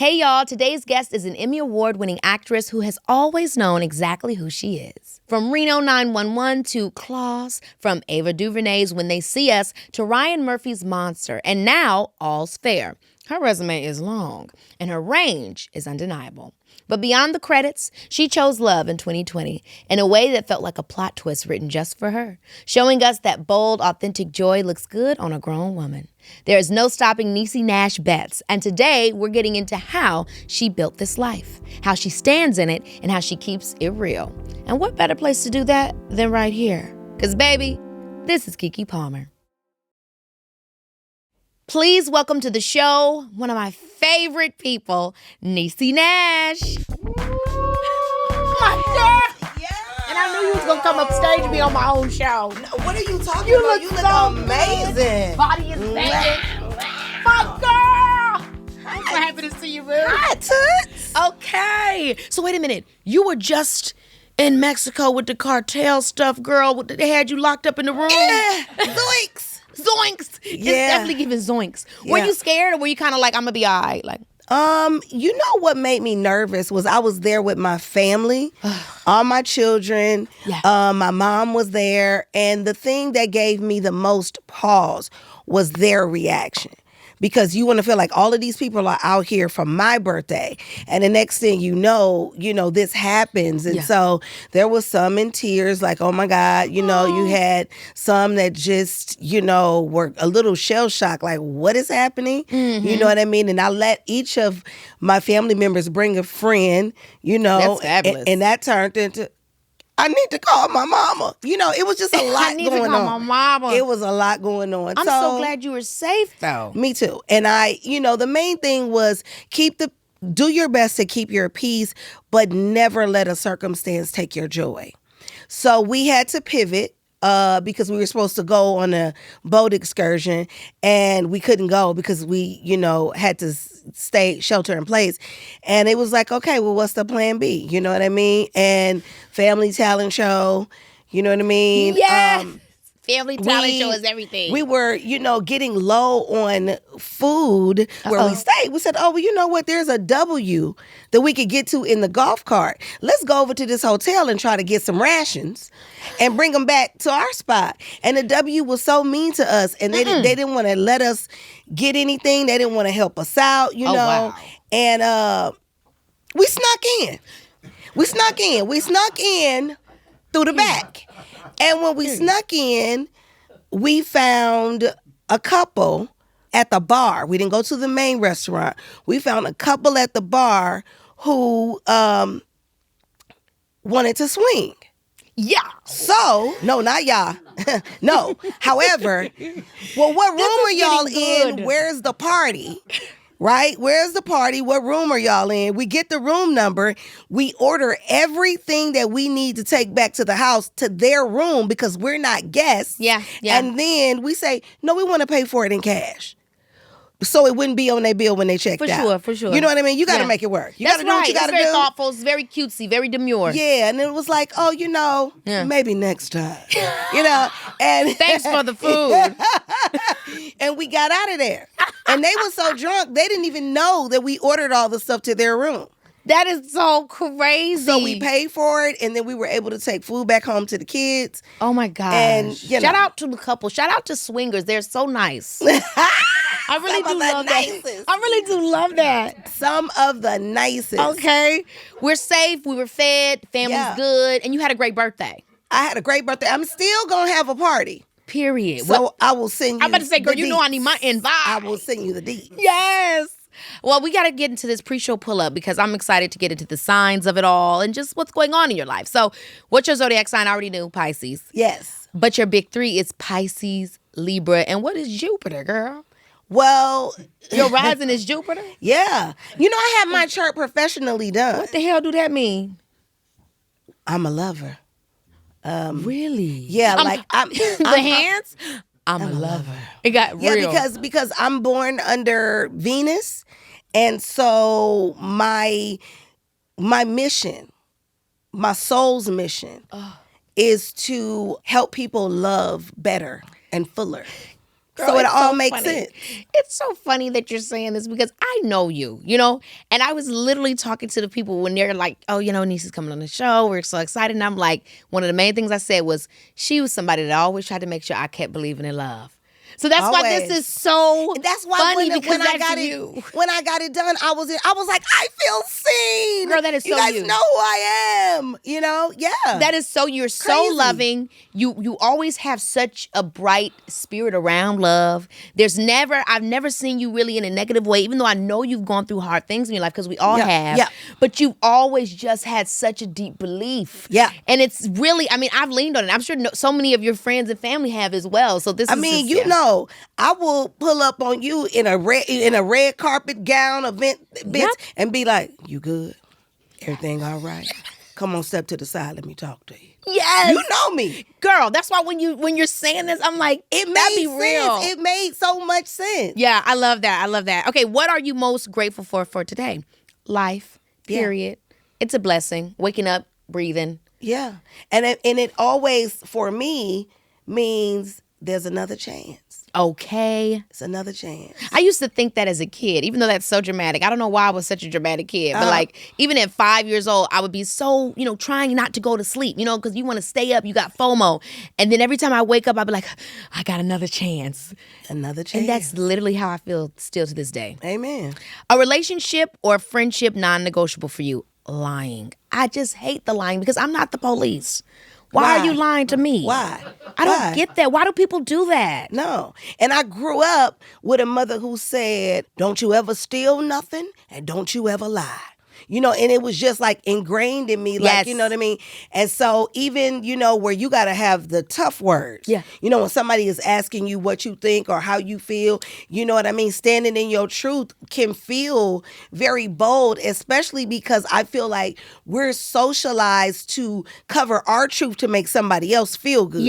Hey y'all, today's guest is an Emmy Award-winning actress who has always known exactly who she is. From Reno 911 to Claws, from Ava DuVernay's When They See Us to Ryan Murphy's Monster, and now All's Fair. Her resume is long, and her range is undeniable. But beyond the credits, she chose love in 2020 in a way that felt like a plot twist written just for her, showing us that bold, authentic joy looks good on a grown woman. There is no stopping Niecy Nash-Betts, and today we're getting into how she built this life, how she stands in it, and how she keeps it real. And what better place to do that than right here? Because, baby, this is Keke Palmer. Please welcome to the show one of my favorite people, Niecy Nash. My girl. Yeah. And I knew you was going to come up stage and be on my own show. No, what are you talking about? You look so amazing. Good. Body is banging. My girl. I'm so happy to see you, boo. Hi, Toots. Okay. So wait a minute. You were just in Mexico with the cartel stuff, girl. They had you locked up in the room. Yeah. Zoinks. Zoinks. It's Yeah. definitely giving zoinks. Were Yeah. you scared or were you kind of like, I'm going to be all right? Like, You know what made me nervous was I was there with my family, all my children. Yeah. My mom was there, and the thing that gave me the most pause was their reaction. Because you want to feel like all of these people are out here for my birthday. And the next thing you know, this happens. And Yeah. so there was some in tears, like, oh my God, you had some that just, were a little shell shocked, like, what is happening? Mm-hmm. You know what I mean? And I let each of my family members bring a friend, That's fabulous. and that turned into, I need to call my mama. It was just a lot I need going to call on. my mama. It was a lot going on. I'm so glad you were safe, though. Me too. And the main thing was do your best to keep your peace, but never let a circumstance take your joy. So we had to pivot because we were supposed to go on a boat excursion and we couldn't go because we, had to stay shelter in place. And it was like, okay, well, what's the plan B? You know what I mean? And family talent show, you know what I mean? Yes. Family talent show is everything. We were, getting low on food where we stayed. We said, oh, well, you know what? There's a W that we could get to in the golf cart. Let's go over to this hotel and try to get some rations and bring them back to our spot. And the W was so mean to us, and they didn't want to let us get anything. They didn't want to help us out, Wow. And we snuck in. We snuck in through the back. And when we snuck in, we found a couple at the bar. We didn't go to the main restaurant. We found a couple at the bar who wanted to swing. Yeah. So, no, not y'all. No. However, well, what room are y'all getting good. in? Where's the party? Right? Where's the party? What room are y'all in? We get the room number. We order everything that we need to take back to the house to their room because we're not guests. Yeah. And then we say, no, we want to pay for it in cash. So it wouldn't be on their bill when they checked out. For sure. You know what I mean? You got to make it work. You got to do what you got to do. It's very thoughtful. It's very cutesy, very demure. Yeah, and it was like, oh, maybe next time. And Thanks for the food. And we got out of there. And they were so drunk, they didn't even know that we ordered all the stuff to their room. That is so crazy. So we paid for it, and then we were able to take food back home to the kids. Oh, my gosh. And, shout out to the couple. Shout out to swingers. They're so nice. I really do love that. I really do love that. Some of the nicest. Okay. We're safe. We were fed. Family's good. And you had a great birthday. I had a great birthday. I'm still going to have a party. Period. So I will send you I'm about to say, girl, you know I deets. need my invite. I will send you the deets. Yes. Well, we got to get into this pre-show pull-up because I'm excited to get into the signs of it all and just what's going on in your life. So what's your zodiac sign? I already knew, Pisces. Yes. But your big three is Pisces, Libra, and what is Jupiter, girl? Well, Your rising is Jupiter? yeah. I had my chart professionally done. What the hell do that mean? I'm a lover. Really? Yeah, I'm The hands? I'm a lover. It got real. because I'm born under Venus, and so my mission, my soul's mission, is to help people love better and fuller. Girl, so it it's all so makes funny. sense. It's so funny that you're saying this because I know you, and I was literally talking to the people when they're like, oh, Niecy's coming on the show. We're so excited. And I'm like, one of the main things I said was she was somebody that always tried to make sure I kept believing in love. So that's why this is so That's why funny when because I that's got you. when I got it done, I was like, I feel seen. Girl, that is you so guys you. know who I am. Yeah. That is so, you're so Crazy. loving. You always have such a bright spirit around love. I've never seen you really in a negative way, even though I know you've gone through hard things in your life because we all have. Yeah. But you've always just had such a deep belief. Yeah. And it's really, I've leaned on it. I'm sure so many of your friends and family have as well. So this is just, I will pull up on you in a red carpet gown event, bitch, and be like, you good? Everything all right? Come on, step to the side. Let me talk to you. Yes. You know me. Girl, that's why when you're saying this, I'm like, It that'd made be real. sense. It made so much sense. Yeah, I love that. Okay, what are you most grateful for today? Life, period. It's a blessing. Waking up, breathing. Yeah. And it always, for me, means there's another chance. Okay. It's another chance. I used to think that as a kid, even though that's so dramatic. I don't know why I was such a dramatic kid. But like, even at 5 years old, I would be so, trying not to go to sleep, because you want to stay up. You got FOMO. And then every time I wake up, I'd be like, I got another chance. Another chance. And that's literally how I feel still to this day. Amen. A relationship or friendship non-negotiable for you? Lying. I just hate the lying because I'm not the police. Why are you lying to me? Why? I don't get that. Why do people do that? No. And I grew up with a mother who said, don't you ever steal nothing and don't you ever lie. And it was just like ingrained in me, like, you know what I mean? And so even, where you got to have the tough words. Yeah. When somebody is asking you what you think or how you feel, you know what I mean? Standing in your truth can feel very bold, especially because I feel like we're socialized to cover our truth to make somebody else feel good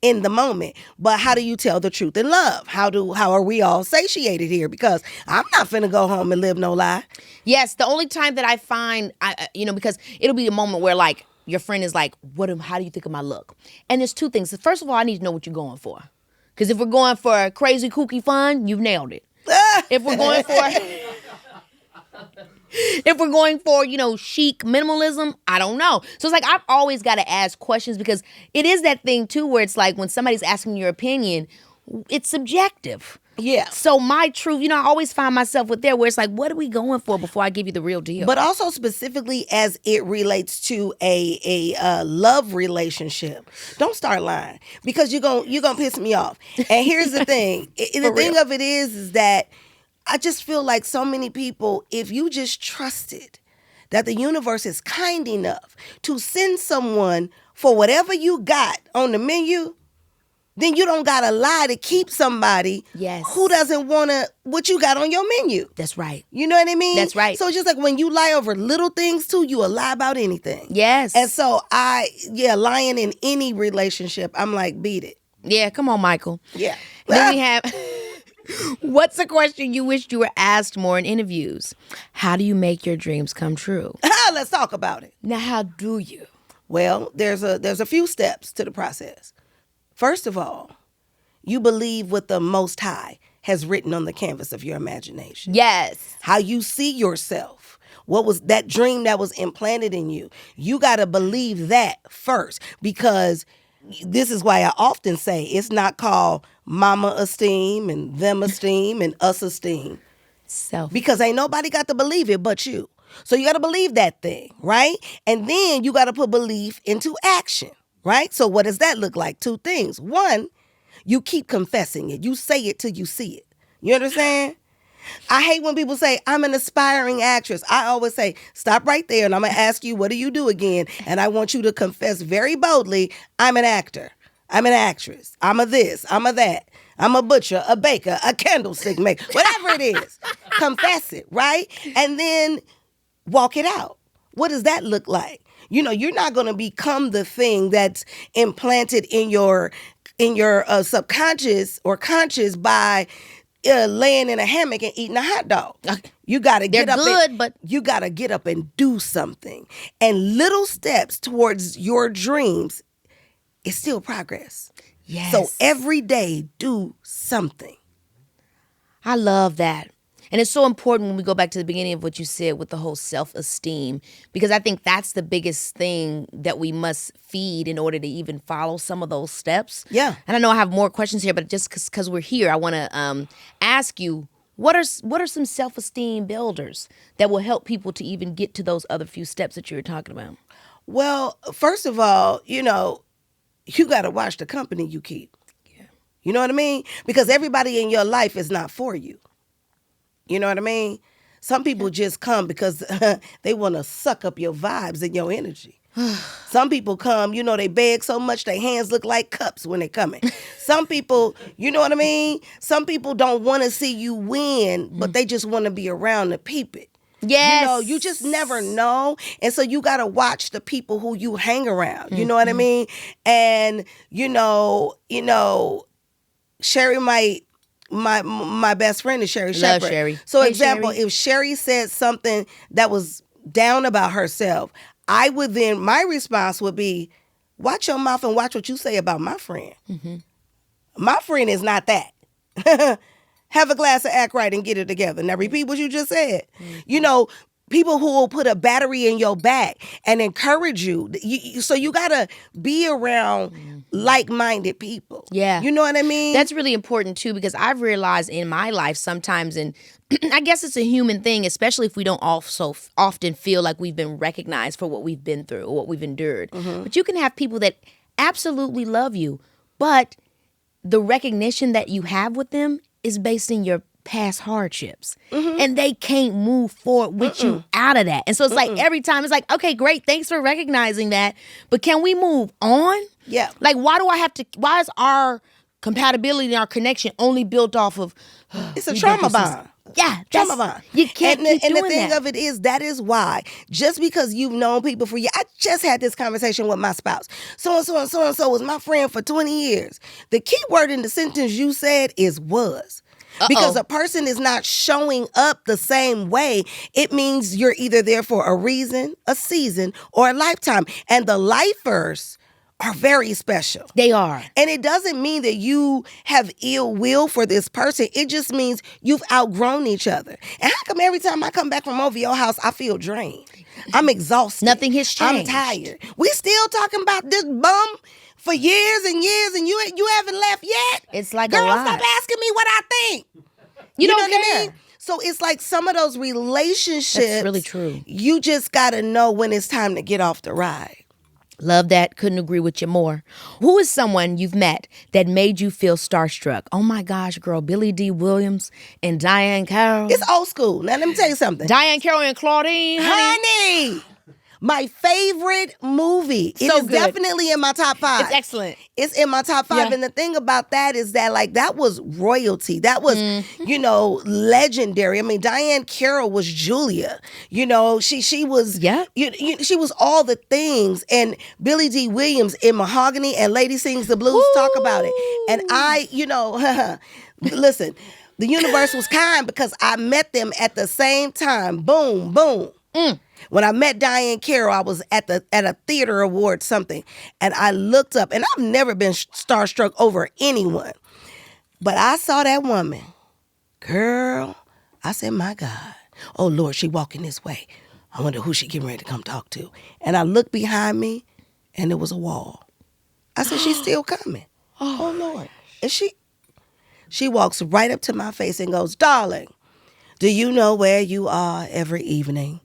in the moment. But how do you tell the truth in love? How are we all satiated here? Because I'm not finna go home and live no lie. Yes, the only time that I find, because it'll be a moment where like your friend is like, how do you think of my look? And there's two things. First of all, I need to know what you're going for. Because if we're going for crazy, kooky fun, you've nailed it. If we're going for, chic minimalism, I don't know. So it's like I've always got to ask questions because it is that thing too where it's like when somebody's asking your opinion, it's subjective. Yeah. So my truth, I always find myself with there where it's like, what are we going for before I give you the real deal? But also specifically as it relates to a love relationship, don't start lying because you're gonna piss me off. And here's the thing. The thing of it is that I just feel like so many people, if you just trusted that the universe is kind enough to send someone for whatever you got on the menu, then you don't got to lie to keep somebody who doesn't want what you got on your menu. That's right. You know what I mean? That's right. So it's just like when you lie over little things too, you will lie about anything. Yes. And so lying in any relationship, I'm like, beat it. Yeah, come on, Michael. Yeah. Then we have, what's a question you wished you were asked more in interviews? How do you make your dreams come true? Let's talk about it. Now, how do you? Well, there's a few steps to the process. First of all, you believe what the Most High has written on the canvas of your imagination. Yes. How you see yourself. What was that dream that was implanted in you? You got to believe that first because this is why I often say it's not called mama esteem and them esteem and us esteem. Because ain't nobody got to believe it but you. So you got to believe that thing, right? And then you got to put belief into action. Right? So what does that look like? Two things. One, you keep confessing it. You say it till you see it. You understand? I hate when people say, I'm an aspiring actress. I always say, stop right there and I'm going to ask you, what do you do again? And I want you to confess very boldly, I'm an actor. I'm an actress. I'm a this. I'm a that. I'm a butcher, a baker, a candlestick maker, whatever it is. Confess it, right? And then walk it out. What does that look like? You're not going to become the thing that's implanted in your subconscious or conscious by laying in a hammock and eating a hot dog. You got to get up. But you got to get up and do something. And little steps towards your dreams is still progress. Yes. So every day, do something. I love that. And it's so important when we go back to the beginning of what you said with the whole self-esteem, because I think that's the biggest thing that we must feed in order to even follow some of those steps. Yeah. And I know I have more questions here, but just because we're here, I want to ask you, what are some self-esteem builders that will help people to even get to those other few steps that you were talking about? Well, first of all, you got to watch the company you keep. Yeah. You know what I mean? Because everybody in your life is not for you. You know what I mean? Some people just come because they want to suck up your vibes and your energy. Some people come, they beg so much their hands look like cups when they coming. Some people, you know what I mean? Some people don't want to see you win, but they just want to be around to peep it. Yes. You just never know. And so you got to watch the people who you hang around. You know what I mean? And, Sherry my best friend is Sherry Love Shepherd. Sherry. So Hey, example, Sherry. if Sherry said something that was down about herself, my response would be, watch your mouth and watch what you say about my friend. Mm-hmm. My friend is not that. Have a glass of act right and get it together. Now repeat what you just said. Mm-hmm. People who will put a battery in your back and encourage you. So you got to be around like-minded people. Yeah. You know what I mean? That's really important too, because I've realized in my life sometimes, and I guess it's a human thing, especially if we don't also often feel like we've been recognized for what we've been through or what we've endured. Mm-hmm. But you can have people that absolutely love you, but the recognition that you have with them is based in your past hardships. Mm-hmm. And they can't move forward with you out of that. And so it's like every time it's like, okay, great, thanks for recognizing that, but can we move on? Yeah. Like, why is our compatibility and our connection only built off of it's a trauma bond. Yeah, trauma bond. You can't keep and doing the thing that. of it is, that is why, just because you've known people for years, I just had this conversation with my spouse. So-and-so and so-and-so was my friend for 20 years. The key word in the sentence you said is was. Because a person is not showing up the same way, it means you're either there for a reason, a season, or a lifetime. And the lifers are very special. They are. And it doesn't mean that you have ill will for this person. It just means you've outgrown each other. And how come every time I come back from over your house, I feel drained? I'm exhausted. Nothing has changed. I'm tired. We still talking about this bum for years and years, and you haven't left yet? It's like Girl, a lot. stop asking me what I think. You know don't what care. I mean? So it's like some of those relationships. That's really true. You just got to know when it's time to get off the ride. Love that. Couldn't agree with you more. Who is someone you've met that made you feel starstruck? Oh my gosh, girl, Billy D. Williams and Diane Carroll. It's old school. Now, let me tell you something. Diane Carroll and Claudine, Honey, my favorite movie. It is good. Definitely in my top 5. It's excellent. It's in my top 5. Yeah. And the thing about that is that, that was royalty. That was, legendary. I mean, Diane Carroll was Julia. She was, she was all the things. And Billy D. Williams in Mahogany and Lady Sings the Blues talk about it. And I, listen, the universe was kind because I met them at the same time. Boom, boom. When I met Diane Carroll, I was at a theater award something, and I looked up, and I've never been starstruck over anyone, but I saw that woman, girl. I said, my God, oh Lord, she walking this way. I wonder who she getting ready to come talk to. And I looked behind me, and there was a wall. I said, she's still coming. Oh Lord, and she walks right up to my face and goes, darling, do you know where you are every evening?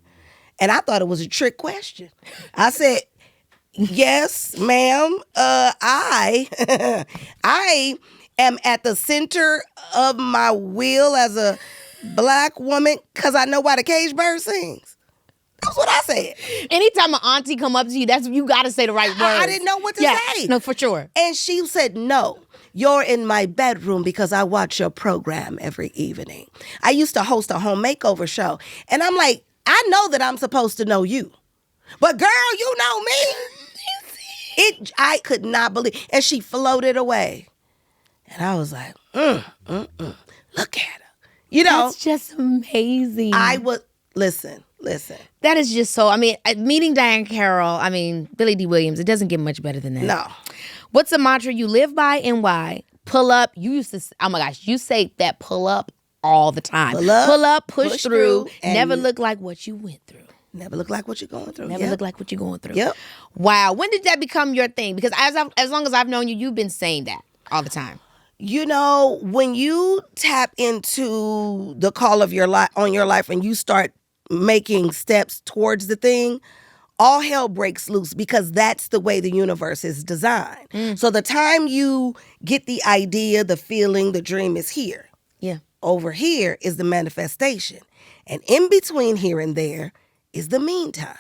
And I thought it was a trick question. I said, yes, ma'am. I am at the center of my wheel as a Black woman because I know why the cage bird sings. That's what I said. Anytime an auntie come up to you, you got to say the right words. I didn't know what to say. No, for sure. And she said, no. You're in my bedroom because I watch your program every evening. I used to host a home makeover show. And I'm like, I know that I'm supposed to know you. But girl, you know me. I could not believe. And she floated away. And I was like, look at her. That's just amazing. Listen. That is just so, meeting Diane Carroll, Billy D. Williams, it doesn't get much better than that. No. What's a mantra you live by and why? Pull up. You used to, oh my gosh, you say that pull up all the time. Pull up, push through, never look like what you went through. Never look like what you're going through. Never look like what you're going through. Yep. Wow. When did that become your thing? Because as long as I've known you, you've been saying that all the time. You know, when you tap into the call of your life on your life and you start making steps towards the thing, all hell breaks loose because that's the way the universe is designed. So the time you get the idea, the feeling, the dream is here. Yeah. Over here is the manifestation. And in between here and there is the meantime.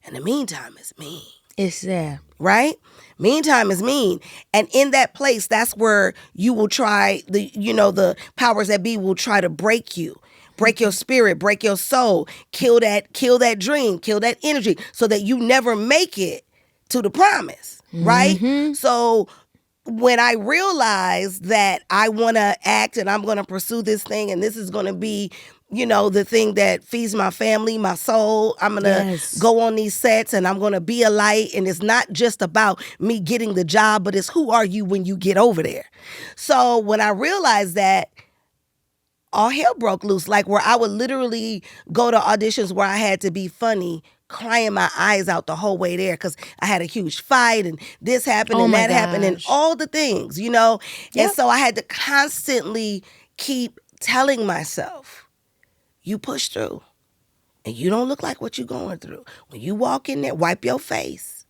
And the meantime is mean. It's there. Right? Meantime is mean. And in that place, that's where you will try, the powers that be will try to break you. Break your spirit, break your soul, kill that dream, kill that energy so that you never make it to the promise, right? Mm-hmm. So when I realized that I want to act and I'm going to pursue this thing and this is going to be, the thing that feeds my family, my soul, I'm going to go on these sets and I'm going to be a light. And it's not just about me getting the job, but it's who are you when you get over there? So when I realized that, all hell broke loose, like where I would literally go to auditions where I had to be funny, crying my eyes out the whole way there because I had a huge fight and this happened and that happened and all the things, Yep. And so I had to constantly keep telling myself, you push through and you don't look like what you're going through. When you walk in there, wipe your face,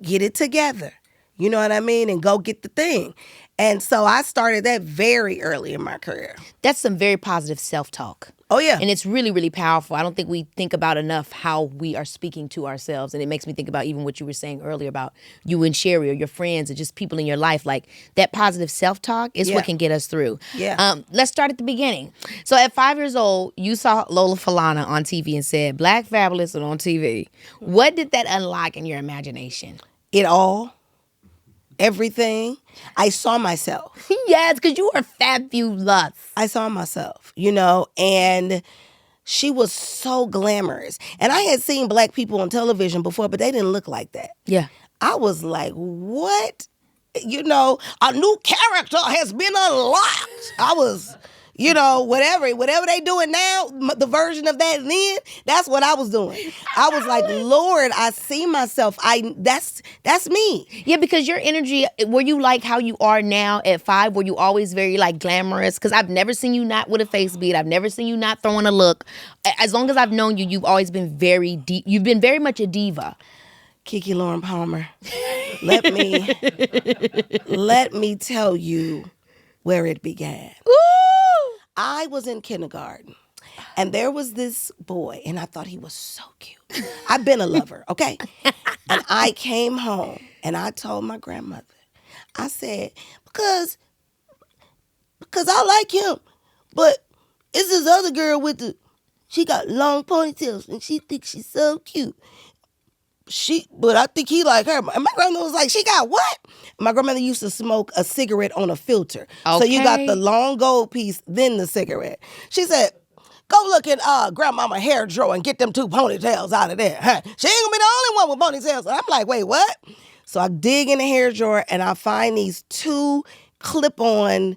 get it together. You know what I mean? And go get the thing. And so I started that very early in my career. That's some very positive self-talk. Oh, yeah. And it's really, really powerful. I don't think we think about enough how we are speaking to ourselves. And it makes me think about even what you were saying earlier about you and Sherry or your friends or just people in your life. Like that positive self-talk is what can get us through. Yeah. Let's start at the beginning. So at 5 years old, you saw Lola Falana on TV and said, Black Fabulous and on TV. What did that unlock in your imagination? It all. Everything. I saw myself. Yes, because you were fabulous. I saw myself, and she was so glamorous. And I had seen Black people on television before, but they didn't look like that. Yeah. I was like, what? A new character has been unlocked. I was... whatever they doing now, the version of that then, that's what I was doing. I was like, Lord, I see myself. That's me. Yeah, because your energy, were you like how you are now at 5? Were you always very like glamorous? Because I've never seen you not with a face beat. I've never seen you not throwing a look. As long as I've known you, you've always been very deep. You've been very much a diva. Keke Palmer, let me tell you where it began. Ooh! I was in kindergarten, and there was this boy, and I thought he was so cute. I've been a lover, okay? And I came home, and I told my grandmother, I said, because I like him, but it's this other girl she got long ponytails, and she thinks she's so cute. But I think he like her. And my grandmother was like, she got what? My grandmother used to smoke a cigarette on a filter. Okay. So you got the long gold piece, then the cigarette. She said, go look at grandmama hair drawer and get them 2 ponytails out of there. Huh? She ain't gonna be the only one with ponytails. And I'm like, wait, what? So I dig in the hair drawer and I find these 2 clip-on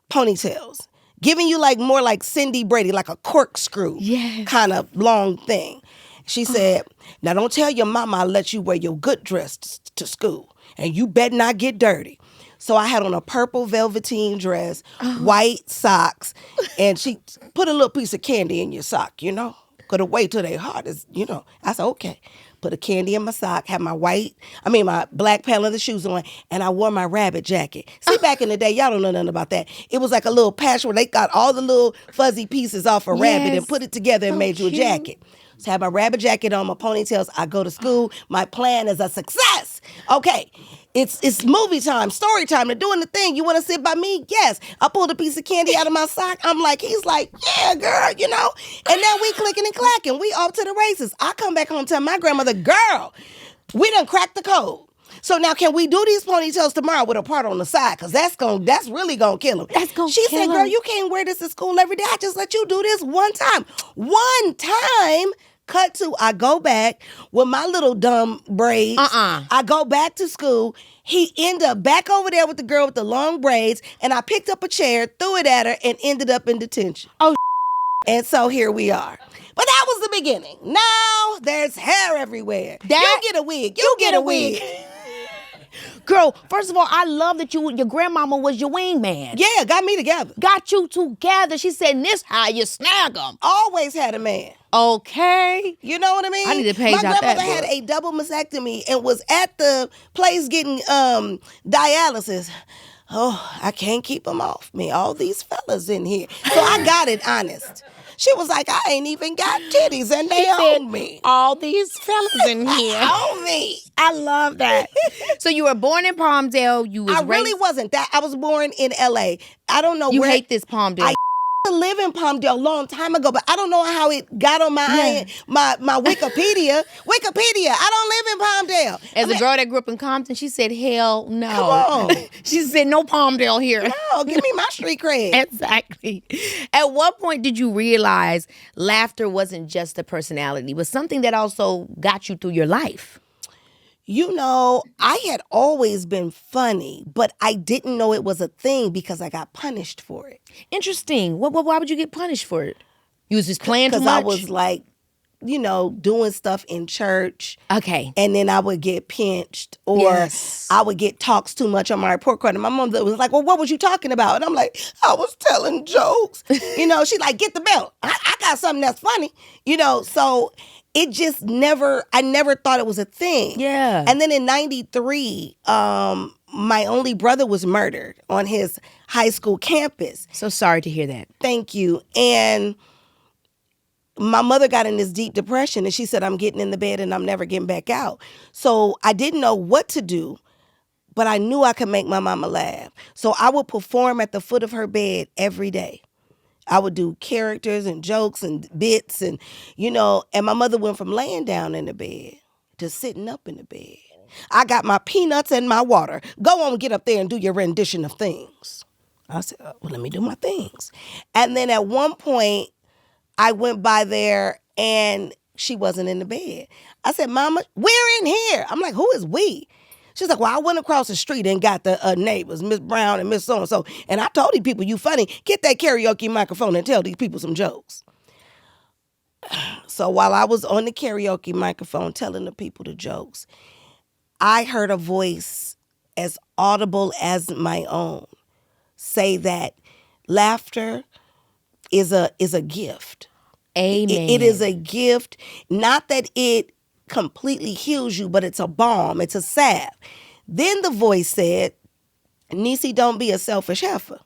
ponytails, giving you like more like Cindy Brady, like a corkscrew kind of long thing. She said, now don't tell your mama I let you wear your good dress to school. And you better not get dirty. So I had on a purple velveteen dress, white socks, and she put a little piece of candy in your sock, Could have wait till they heart is, I said, okay. Put a candy in my sock, had my black patent leather shoes on, and I wore my rabbit jacket. See, back in the day, y'all don't know nothing about that. It was like a little patch where they got all the little fuzzy pieces off a rabbit and put it together and made you a jacket. So I have my rabbit jacket on, my ponytails. I go to school. My plan is a success. Okay, it's movie time, story time. They're doing the thing. You want to sit by me? Yes. I pulled a piece of candy out of my sock. He's like, yeah, girl, And now we clicking and clacking. We off to the races. I come back home and tell my grandmother, girl, we done cracked the code. So now can we do these ponytails tomorrow with a part on the side? Because that's really going to kill him. She said, girl, you can't wear this to school every day. I just let you do this one time. One time Cut to, I go back with my little dumb braids. I go back to school. He ended up back over there with the girl with the long braids, and I picked up a chair, threw it at her, and ended up in detention. Oh, and so here we are. But that was the beginning. Now there's hair everywhere. You get a wig. You get a wig. Girl, first of all, I love that your grandmama was your wingman. Yeah, got me together. Got you together. She said, this how you snag them. Always had a man. Okay. You know what I mean? I need to page out that. My grandmother had a double mastectomy and was at the place getting dialysis. Oh, I can't keep them off me. All these fellas in here. So I got it honest. She was like, I ain't even got titties and they own me. All these fellas in here. Own me. I love that. So you were born in Palmdale. I really wasn't. I was born in L.A. I don't know where. You hate this Palmdale. I live in Palmdale a long time ago, but I don't know how it got on my Wikipedia. I don't live in Palmdale. As a girl that grew up in Compton, she said, hell no. Come on. She said, no Palmdale here. No, give me my street cred. Exactly. At what point did you realize laughter wasn't just a personality, but something that also got you through your life? You know, I had always been funny, but I didn't know it was a thing because I got punished for it. Interesting. Why would you get punished for it? You was just playing too much? Because I was like, you know, doing stuff in church. Okay. And then I would get pinched or I would get talks too much on my report card. And my mom was like, well, what was you talking about? And I'm like, I was telling jokes. You know, she's like, get the belt. I got something that's funny. You know, so it just I never thought it was a thing. Yeah. And then in 93, my only brother was murdered on his high school campus. So sorry to hear that. Thank you. And my mother got in this deep depression and she said, I'm getting in the bed and I'm never getting back out. So I didn't know what to do, but I knew I could make my mama laugh. So I would perform at the foot of her bed every day. I would do characters and jokes and bits and, you know, and my mother went from laying down in the bed to sitting up in the bed. I got my peanuts and my water. Go on, get up there and do your rendition of things. I said, well, let me do my things. And then at one point, I went by there and she wasn't in the bed. I said, Mama, we're in here. I'm like, who is we? She's like, well, I went across the street and got the neighbors, Miss Brown and Miss So-and-so. And I told these people, you funny. Get that karaoke microphone and tell these people some jokes. So while I was on the karaoke microphone telling the people the jokes, I heard a voice as audible as my own say that laughter is a gift. Amen. It is a gift. Not that it completely heals you, but it's a balm. It's a salve. Then the voice said, Niecy, don't be a selfish heifer.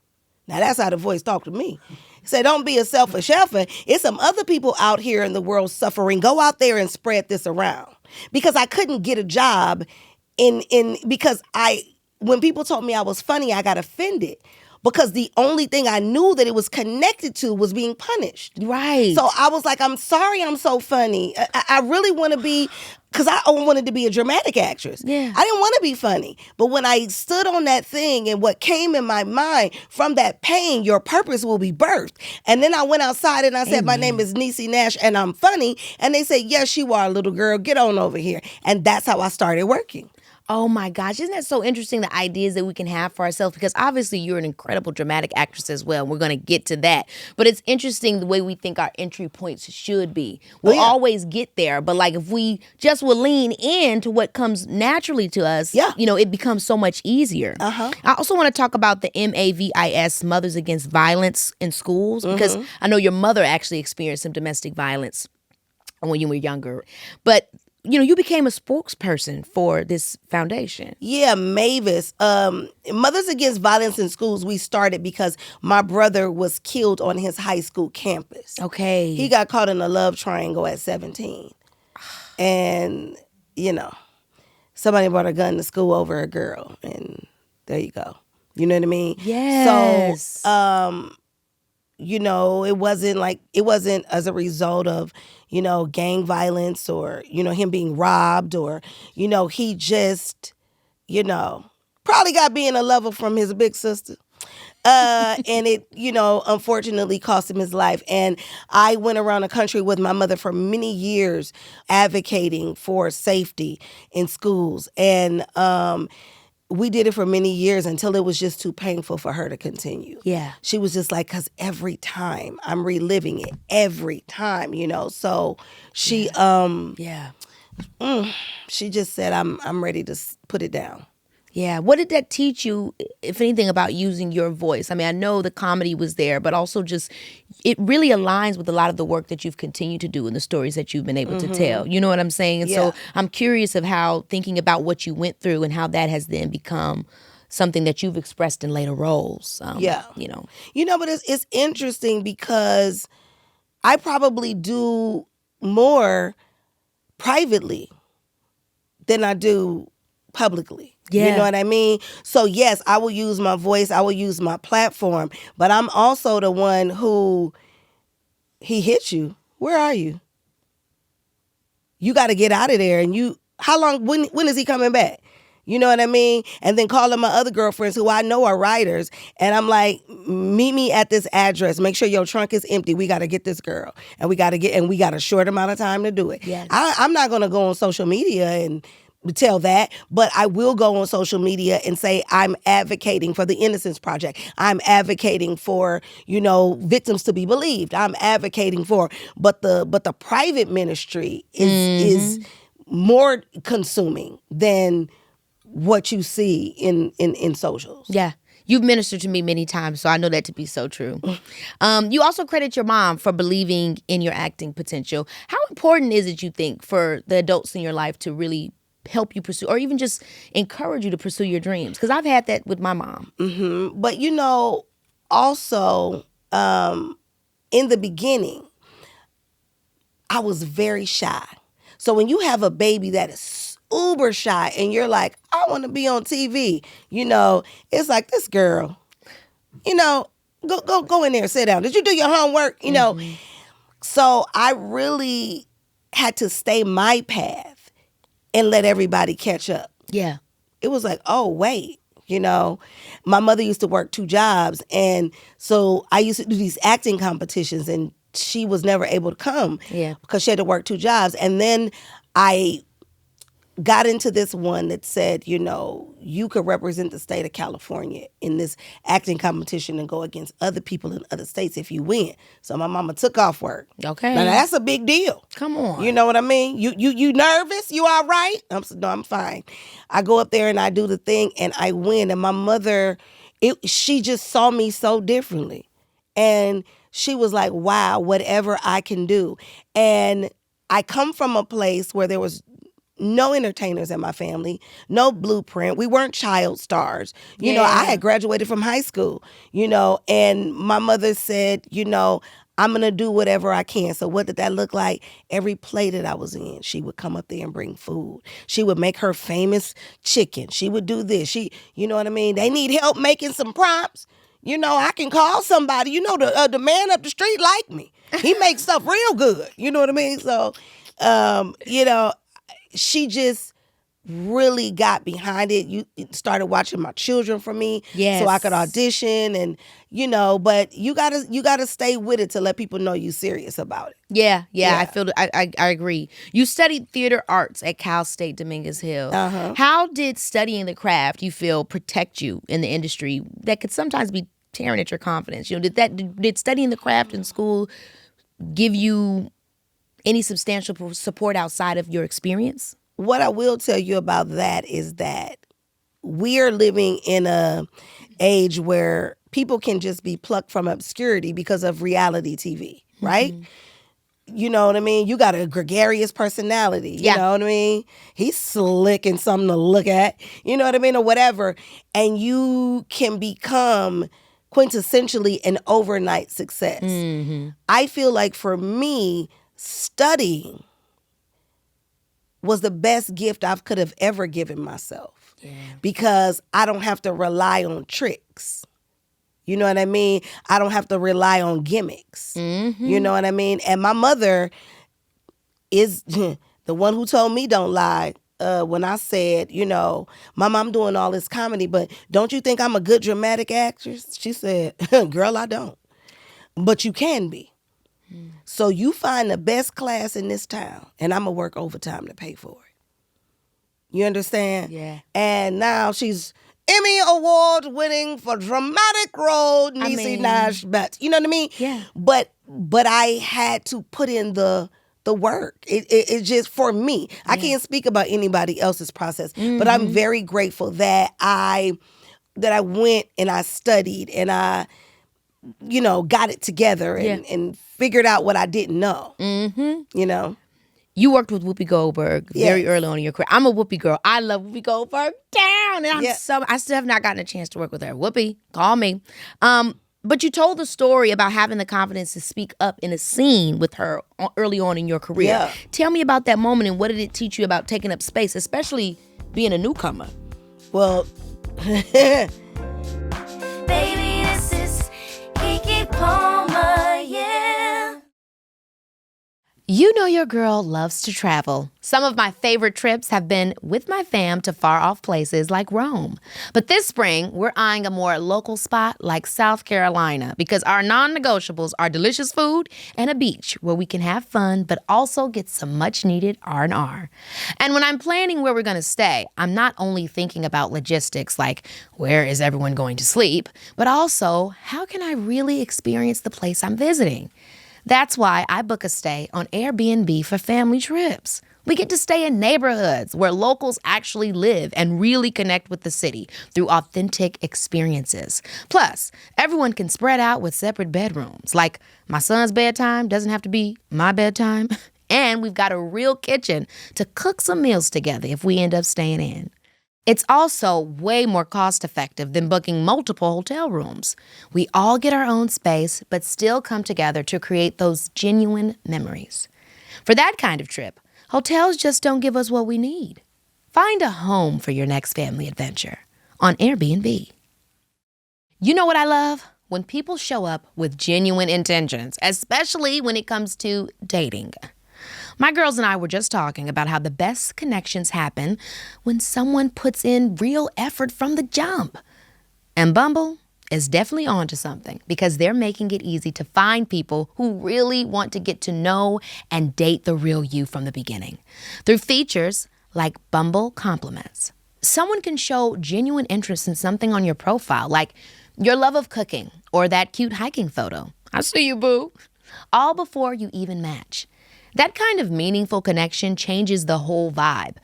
Now that's how the voice talked to me. He said, don't be a selfish heifer. It's some other people out here in the world suffering. Go out there and spread this around. Because I couldn't get a job because when people told me I was funny, I got offended. Because the only thing I knew that it was connected to was being punished. Right. So I was like, I'm sorry I'm so funny. I really want to be, because I wanted to be a dramatic actress. Yeah. I didn't want to be funny. But when I stood on that thing and what came in my mind, from that pain, your purpose will be birthed. And then I went outside and I said, my name is Niecy Nash and I'm funny. And they said, yes, you are, little girl. Get on over here. And that's how I started working. Oh my gosh, isn't that so interesting, the ideas that we can have for ourselves? Because obviously you're an incredible dramatic actress as well. We're going to get to that. But it's interesting the way we think our entry points should be. We'll always get there. But like if we just will lean into what comes naturally to us, you know, it becomes so much easier. I also want to talk about the MAVIS, Mothers Against Violence in Schools, because I know your mother actually experienced some domestic violence when you were younger. But you know, you became a spokesperson for this foundation. Yeah, Mavis. Mothers Against Violence in Schools, we started because my brother was killed on his high school campus. Okay. He got caught in a love triangle at 17. And, you know, somebody brought a gun to school over a girl. And there you go. You know what I mean? Yes. So, you know, it wasn't as a result of, you know, gang violence or, you know, him being robbed or, you know, he just, you know, probably got being a lover from his big sister. And it, unfortunately cost him his life. And I went around the country with my mother for many years advocating for safety in schools. And we did it for many years until it was just too painful for her to continue. Yeah. She was just like, because every time I'm reliving it, every time, So she she just said, I'm ready to put it down. Yeah. What did that teach you, if anything, about using your voice? I mean, I know the comedy was there, but also just it really aligns with a lot of the work that you've continued to do and the stories that you've been able to tell. You know what I'm saying? And so I'm curious of how thinking about what you went through and how that has then become something that you've expressed in later roles. But it's interesting because I probably do more privately than I do publicly. Yeah. You know what I mean? So yes, I will use my voice, I will use my platform, but I'm also the one who, he hit you. Where are you? You got to get out of there. And how long, when is he coming back? You know what I mean? And then calling my other girlfriends who I know are writers. And I'm like, meet me at this address. Make sure your trunk is empty. We got to get this girl. And we got a short amount of time to do it. Yes. I'm not going to go on social media and tell that, but I will go on social media and say I'm advocating for the Innocence Project. I'm advocating for, victims to be believed. I'm advocating for, but the private ministry is more consuming than what you see in socials. Yeah. You've ministered to me many times, so I know that to be so true. You also credit your mom for believing in your acting potential. How important is it, you think, for the adults in your life to really help you pursue or even just encourage you to pursue your dreams? Because I've had that with my mom. Mm-hmm. But, also in the beginning, I was very shy. So when you have a baby that is uber shy and you're like, I want to be on TV, it's like, this girl, go in there, sit down. Did you do your homework? So I really had to stay my path and let everybody catch up. Yeah. It was like, oh, wait, my mother used to work 2 jobs. And so I used to do these acting competitions and she was never able to come because she had to work 2 jobs. And then I got into this one that said, you could represent the state of California in this acting competition and go against other people in other states if you win. So my mama took off work. Okay. Now that's a big deal. Come on. You know what I mean? You nervous? You all right? No, I'm fine. I go up there and I do the thing and I win. And my mother, she just saw me so differently. And she was like, wow, whatever I can do. And I come from a place where there was no entertainers in my family, no blueprint. We weren't child stars. I had graduated from high school, and my mother said, I'm going to do whatever I can. So what did that look like? Every play that I was in, she would come up there and bring food. She would make her famous chicken. She would do this. You know what I mean? They need help making some props. I can call somebody. The man up the street like me. He makes stuff real good. You know what I mean? So, she just really got behind it. You started watching my children for me, so I could audition, and but you gotta stay with it to let people know you serious about it. Yeah. I agree. You studied theater arts at Cal State Dominguez Hill. How did studying the craft, you feel, protect you in the industry that could sometimes be tearing at your confidence? Did studying the craft in school give you any substantial support outside of your experience? What I will tell you about that is that we are living in a age where people can just be plucked from obscurity because of reality TV, right? You know what I mean? You got a gregarious personality. You know what I mean? He's slick and something to look at. You know what I mean? Or whatever. And you can become quintessentially an overnight success. I feel like for me, studying was the best gift I could have ever given myself because I don't have to rely on tricks. You know what I mean? I don't have to rely on gimmicks. You know what I mean? And my mother is the one who told me don't lie when I said, Mom, I'm doing all this comedy, but don't you think I'm a good dramatic actress? She said, girl, I don't. But you can be. So you find the best class in this town, and I'm going to work overtime to pay for it. You understand? Yeah. And now she's Emmy Award winning for dramatic role, Niecy Nash-Betts. You know what I mean? Yeah. But I had to put in the work. It just, for me, I can't speak about anybody else's process, but I'm very grateful that I went and I studied and I, got it together and figured out what I didn't know. You worked with Whoopi Goldberg very early on in your career. I'm a Whoopi girl. I love Whoopi Goldberg down. And I still have not gotten a chance to work with her. Whoopi, call me. But you told the story about having the confidence to speak up in a scene with her early on in your career. Yeah. Tell me about that moment and what did it teach you about taking up space, especially being a newcomer? Well, Baby, this is Keke Palmer, yeah. You know your girl loves to travel. Some of my favorite trips have been with my fam to far-off places like Rome. But this spring, we're eyeing a more local spot like South Carolina because our non-negotiables are delicious food and a beach where we can have fun but also get some much-needed R&R. And when I'm planning where we're going to stay, I'm not only thinking about logistics like where is everyone going to sleep, but also how can I really experience the place I'm visiting? That's why I book a stay on Airbnb for family trips. We get to stay in neighborhoods where locals actually live and really connect with the city through authentic experiences. Plus, everyone can spread out with separate bedrooms. Like my son's bedtime doesn't have to be my bedtime. And we've got a real kitchen to cook some meals together if we end up staying in. It's also way more cost-effective than booking multiple hotel rooms. We all get our own space, but still come together to create those genuine memories. For that kind of trip, hotels just don't give us what we need. Find a home for your next family adventure on Airbnb. You know what I love? When people show up with genuine intentions, especially when it comes to dating. My girls and I were just talking about how the best connections happen when someone puts in real effort from the jump. And Bumble is definitely onto something because they're making it easy to find people who really want to get to know and date the real you from the beginning. Through features like Bumble Compliments, someone can show genuine interest in something on your profile, like your love of cooking or that cute hiking photo. I see you, boo. All before you even match. That kind of meaningful connection changes the whole vibe.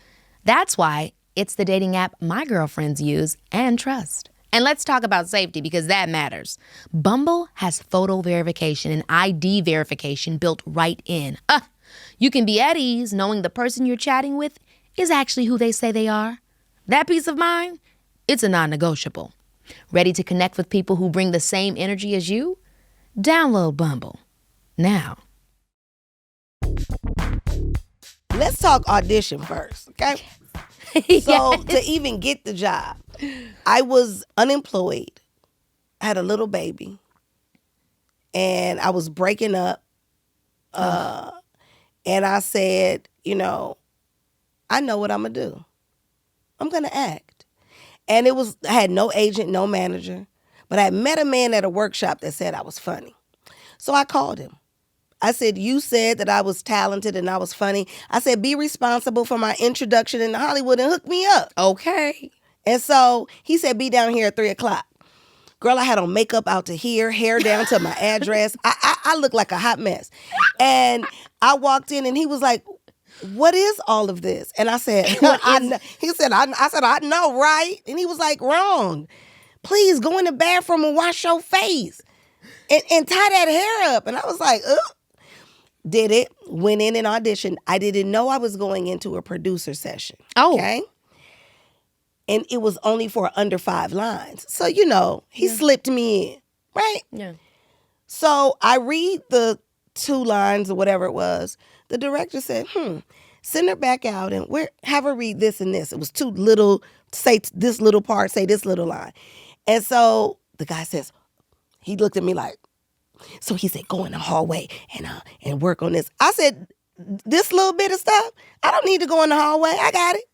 That's why it's the dating app my girlfriends use and trust. And let's talk about safety because that matters. Bumble has photo verification and ID verification built right in. You can be at ease knowing the person you're chatting with is actually who they say they are. That peace of mind, it's a non-negotiable. Ready to connect with people who bring the same energy as you? Download Bumble now. let's talk audition first, okay? So to even get the job, I was unemployed, had a little baby, and I was breaking up. And I said, I know what I'm going to do. I'm going to act. And I had no agent, no manager, but I had met a man at a workshop that said I was funny. So I called him. I said, you said that I was talented and I was funny. I said, be responsible for my introduction into Hollywood and hook me up. Okay. And so he said, be down here at 3:00. Girl, I had on makeup out to here, hair down to my address. I looked like a hot mess. And I walked in and he was like, what is all of this? And I said, he said, I know, right? And he was like, wrong. Please go in the bathroom and wash your face and tie that hair up. And I was like, ugh. Did it, went in and auditioned. I didn't know I was going into a producer session. Oh. Okay. And it was only for under 5 lines. So, he slipped me in, right? Yeah. So I read the 2 lines or whatever it was. The director said, send her back out and have her read this and this. It was too little, say this little part, say this little line. And so the guy says, he looked at me like, so he said, go in the hallway and work on this. I said, this little bit of stuff, I don't need to go in the hallway. I got it.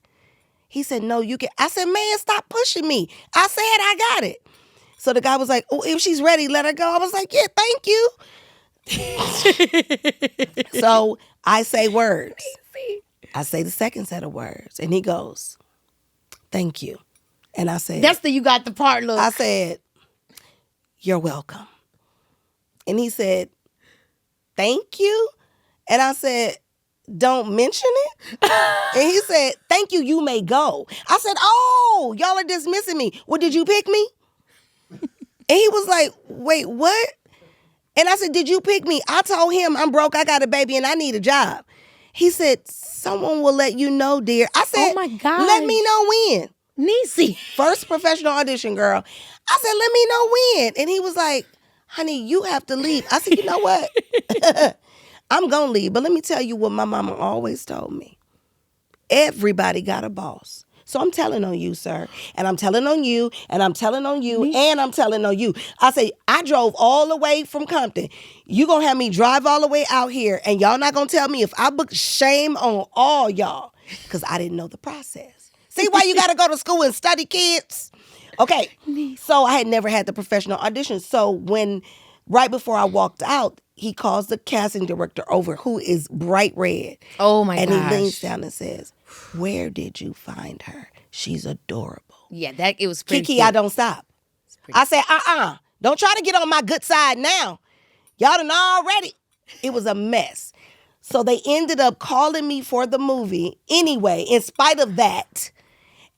He said, no, you can. I said, man, stop pushing me. I said, I got it. So the guy was like, oh, if she's ready, let her go. I was like, yeah, thank you. So I say words. I say the second set of words. And he goes, thank you. And I said, That's the you got the part look. I said, you're welcome. And he said, thank you. And I said, don't mention it. And he said, thank you, you may go. I said, oh, y'all are dismissing me. Well, did you pick me? And he was like, wait, what? And I said, did you pick me? I told him I'm broke, I got a baby, and I need a job. He said, someone will let you know, dear. I said, oh my God. Let me know when. Niecy. First professional audition, girl. I said, let me know when. And he was like, honey, you have to leave. I said, you know what? I'm going to leave. But let me tell you what my mama always told me. Everybody got a boss. So I'm telling on you, sir. And I'm telling on you, and I'm telling on you, and I'm telling on you. I say, I drove all the way from Compton. You going to have me drive all the way out here, and y'all not going to tell me if I book. Shame on all y'all, because I didn't know the process. See why you got to go to school and study, kids? Okay, so I had never had the professional audition. So right before I walked out, he calls the casting director over, who is bright red. Oh my gosh. And he leans down and says, where did you find her? She's adorable. Yeah, it was pretty Keke, cute. I don't stop. I said, don't try to get on my good side now. Y'all done already. It was a mess. So they ended up calling me for the movie anyway, in spite of that.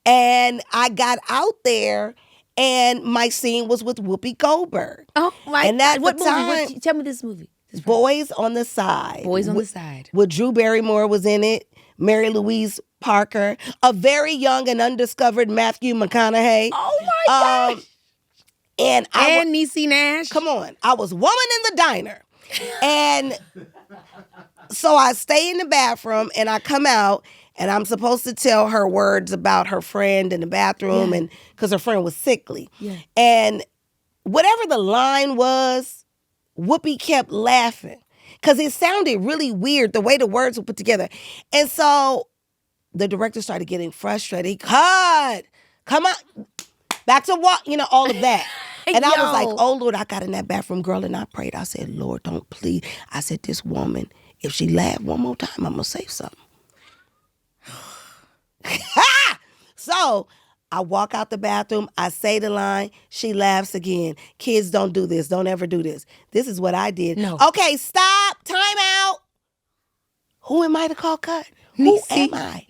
And I got out there, and my scene was with Whoopi Goldberg. Oh my and at God. What the movie? time, Tell me this movie. Boys on the Side. Boys on the Side. With Drew Barrymore was in it, Mary Louise Parker, a very young and undiscovered Matthew McConaughey. Oh my gosh. And Niecy Nash. Come on. I was woman in the diner. And so I stay in the bathroom, and I come out, and I'm supposed to tell her words about her friend in the bathroom, and because her friend was sickly. Yeah. And whatever the line was, Whoopi kept laughing because it sounded really weird the way the words were put together. And so the director started getting frustrated. He cut, come on, back to what, all of that. And I was like, oh, Lord, I got in that bathroom, girl, and I prayed. I said, Lord, don't please. I said, this woman, if she laughed one more time, I'm going to say something. So I walk out the bathroom. I say the line. She laughs again. Kids, don't do this. Don't ever do this. This is what I did. No. Okay, stop. Time out. Who am I to call cut? Who am I?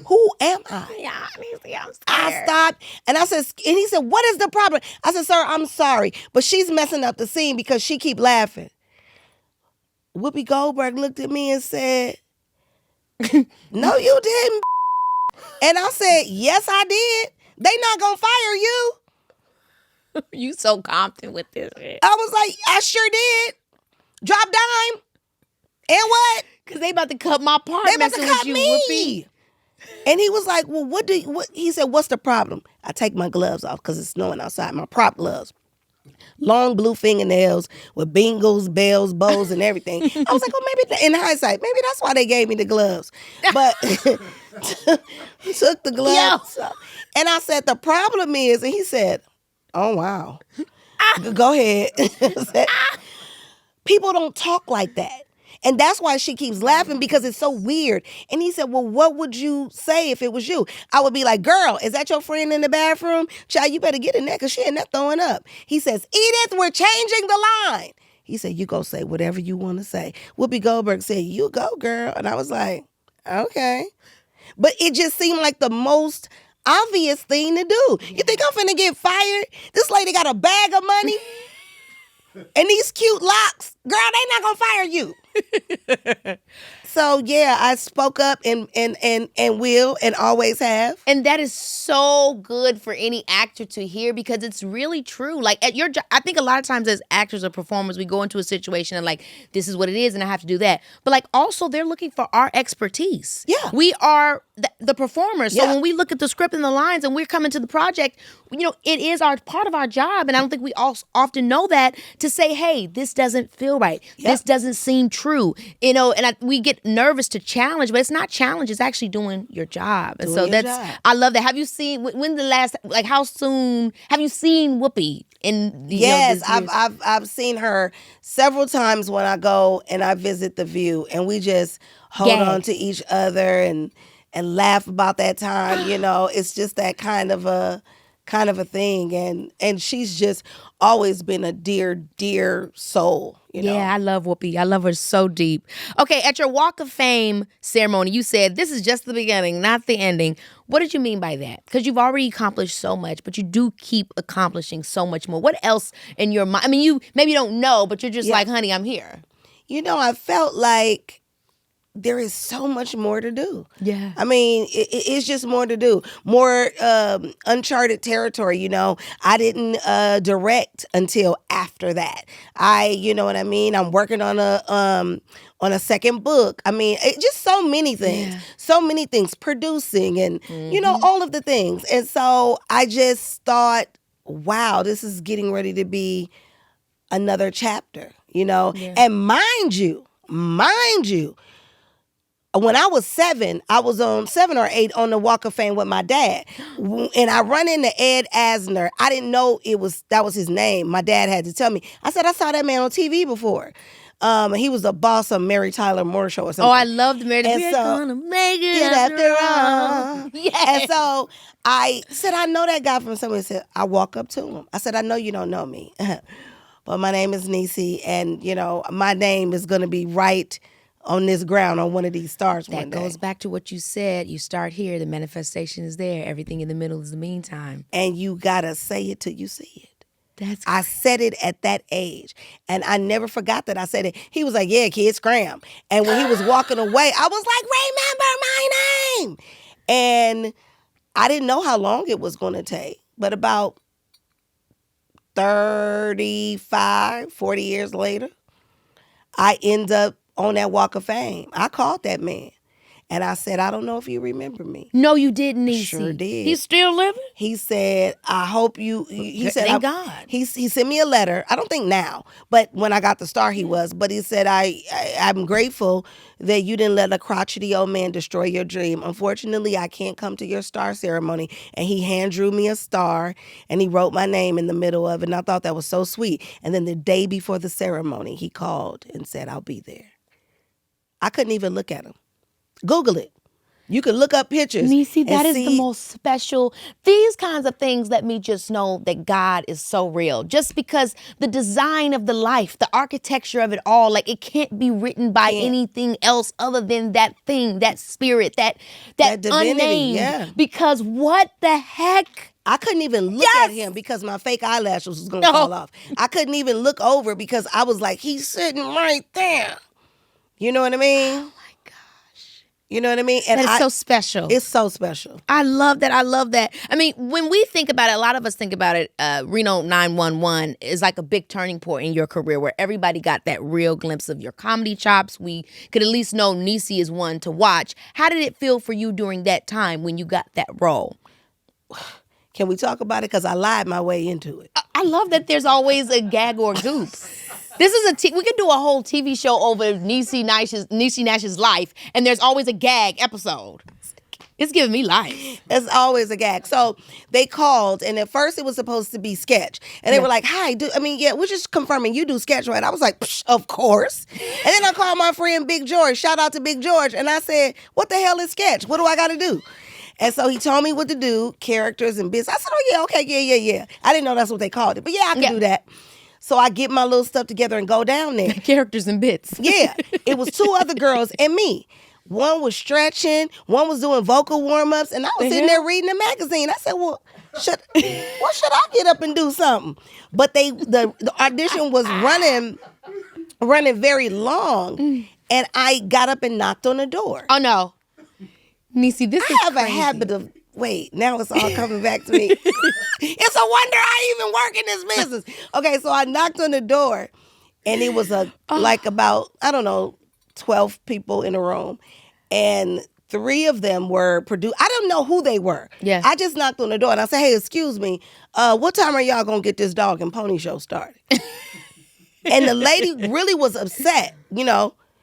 Who am I? Yeah, Niecy, I'm scared. I stopped, and I said, and he said, what is the problem? I said, sir, I'm sorry, but she's messing up the scene because she keep laughing. Whoopi Goldberg looked at me and said, no, you didn't. And I said, yes, I did. They not gonna fire you. You so confident with this shit. I was like, I sure did. Drop dime. And what? Because they about to cut my part. They about to cut you, me. Whoopi. And he was like, well, what? He said, what's the problem? I take my gloves off because it's snowing outside, my prop gloves. Long blue fingernails with bingles, bells, bows, and everything. I was like, well, maybe in hindsight, maybe that's why they gave me the gloves. But took the gloves off. And I said, the problem is, and he said, oh, wow. Go ahead. People don't talk like that. And that's why she keeps laughing, because it's so weird. And he said, well, what would you say if it was you? I would be like, girl, is that your friend in the bathroom? Child, you better get in there because she in there throwing up. He says, Edith, we're changing the line. He said, you go say whatever you want to say. Whoopi Goldberg said, you go, girl. And I was like, okay. But it just seemed like the most obvious thing to do. You think I'm finna get fired? This lady got a bag of money and these cute locks. Girl, they not gonna fire you. So yeah, I spoke up and will and always have. And that is so good for any actor to hear, because it's really true. Like at your job, I think a lot of times as actors or performers, we go into a situation and like, this is what it is and I have to do that. But like also they're looking for our expertise. Yeah. We are the performers. So Yeah. when we look at the script and the lines and we're coming to the project, it is part of our job. And I don't think we all often know that, to say, hey, this doesn't feel right. Yep. This doesn't seem true true. You know, and we get nervous to challenge, but it's not challenge. It's actually doing your job. And so I love that. Have you seen, when the last, like how soon, have you seen Whoopi? Yes, I've seen her several times when I go and I visit The View, and we just hold on to each other and laugh about that time. You know, it's just that kind of a thing, and she's just always been a dear soul. You know? Yeah, I love Whoopi. I love her so deep. Okay, at your Walk of Fame ceremony, you said this is just the beginning, not the ending. What did you mean by that? Because you've already accomplished so much, but you do keep accomplishing so much more. What else in your mind? I mean, you maybe don't know, but you're just like, honey, I'm here. You know, I felt like there is so much more to do. Yeah. I mean, it's just more to do. More uncharted territory, you know. I didn't direct until after that. You know what I mean? I'm working on a second book. I mean, just so many things. Yeah. So many things. Producing and, you know, all of the things. And so I just thought, wow, this is getting ready to be another chapter, you know. Yeah. And mind you, when I was 7, I was on 7 or 8 on the Walk of Fame with my dad. And I run into Ed Asner. I didn't know that was his name. My dad had to tell me. I said, I saw that man on TV before. He was the boss of Mary Tyler Moore Show or something. Oh, I loved Mary. And we're gonna make it after all. Yes. And so I said, I know that guy from somewhere. He said, I walk up to him. I said, I know you don't know me. But my name is Niecy, and, you know, my name is going to be right on this ground on one of these stars one day. That goes back to what you said. You start here, the manifestation is there. Everything in the middle is the meantime. And you got to say it till you see it. I Great. said it at that age, and I never forgot that I said it. He was like, yeah, kid, scram. And when he was walking away, I was like, remember my name. And I didn't know how long it was going to take, but about 35, 40 years later, I end up on that Walk of Fame. I called that man. And I said, I don't know if you remember me. No, you didn't, Niecy. Sure did. He's still living? He said, I hope you, he said, thank God. He sent me a letter. I don't think now, but when I got the star, he was. But he said, I'm grateful that you didn't let a crotchety old man destroy your dream. Unfortunately, I can't come to your star ceremony. And he hand drew me a star, and he wrote my name in the middle of it. And I thought that was so sweet. And then the day before the ceremony, he called and said, I'll be there. I couldn't even look at him. Google it. You can look up pictures. Niecy, that is the most special. These kinds of things let me just know that God is so real. Just because the design of the life, the architecture of it all, like it can't be written by anything else other than that thing, that spirit, that divinity, unnamed. yeah. Because what the heck? I couldn't even look at him because my fake eyelashes was going to fall off. I couldn't even look over because I was like, he's sitting right there. You know what I mean? You know what I mean? And it's so special. It's so special. I love that. I love that. I mean, when we think about it, a lot of us think about it, Reno 911 is like a big turning point in your career where everybody got that real glimpse of your comedy chops. We could at least know Niecy is one to watch. How did it feel for you during that time when you got that role? Can we talk about it? Because I lied my way into it. I love that there's always a gag or goof. This is we could do a whole TV show over Niecy Nash's life, and there's always a gag episode. It's giving me life. It's always a gag. So they called, and at first it was supposed to be sketch. And they were like, hi, we're just confirming you do sketch, right? I was like, of course. And then I called my friend Big George. Shout out to Big George. And I said, what the hell is sketch? What do I got to do? And so he told me what to do, characters and bits. I said, oh, yeah, okay, yeah. I didn't know that's what they called it. But yeah, I can do that. So I get my little stuff together and go down there. Characters and bits. Yeah. It was 2 other girls and me. One was stretching, one was doing vocal warm-ups, and I was sitting there reading the magazine. I said, well, should I get up and do something? But the audition was running very long, and I got up and knocked on the door. Oh, no. Niecy, I have a habit of, wait, now it's all coming back to me. It's a wonder I even work in this business. Okay, so I knocked on the door, and it was like about, 12 people in a room, and 3 of them were produced. I don't know who they were. Yeah. I just knocked on the door, and I said, hey, excuse me, what time are y'all going to get this dog and pony show started? And the lady really was upset,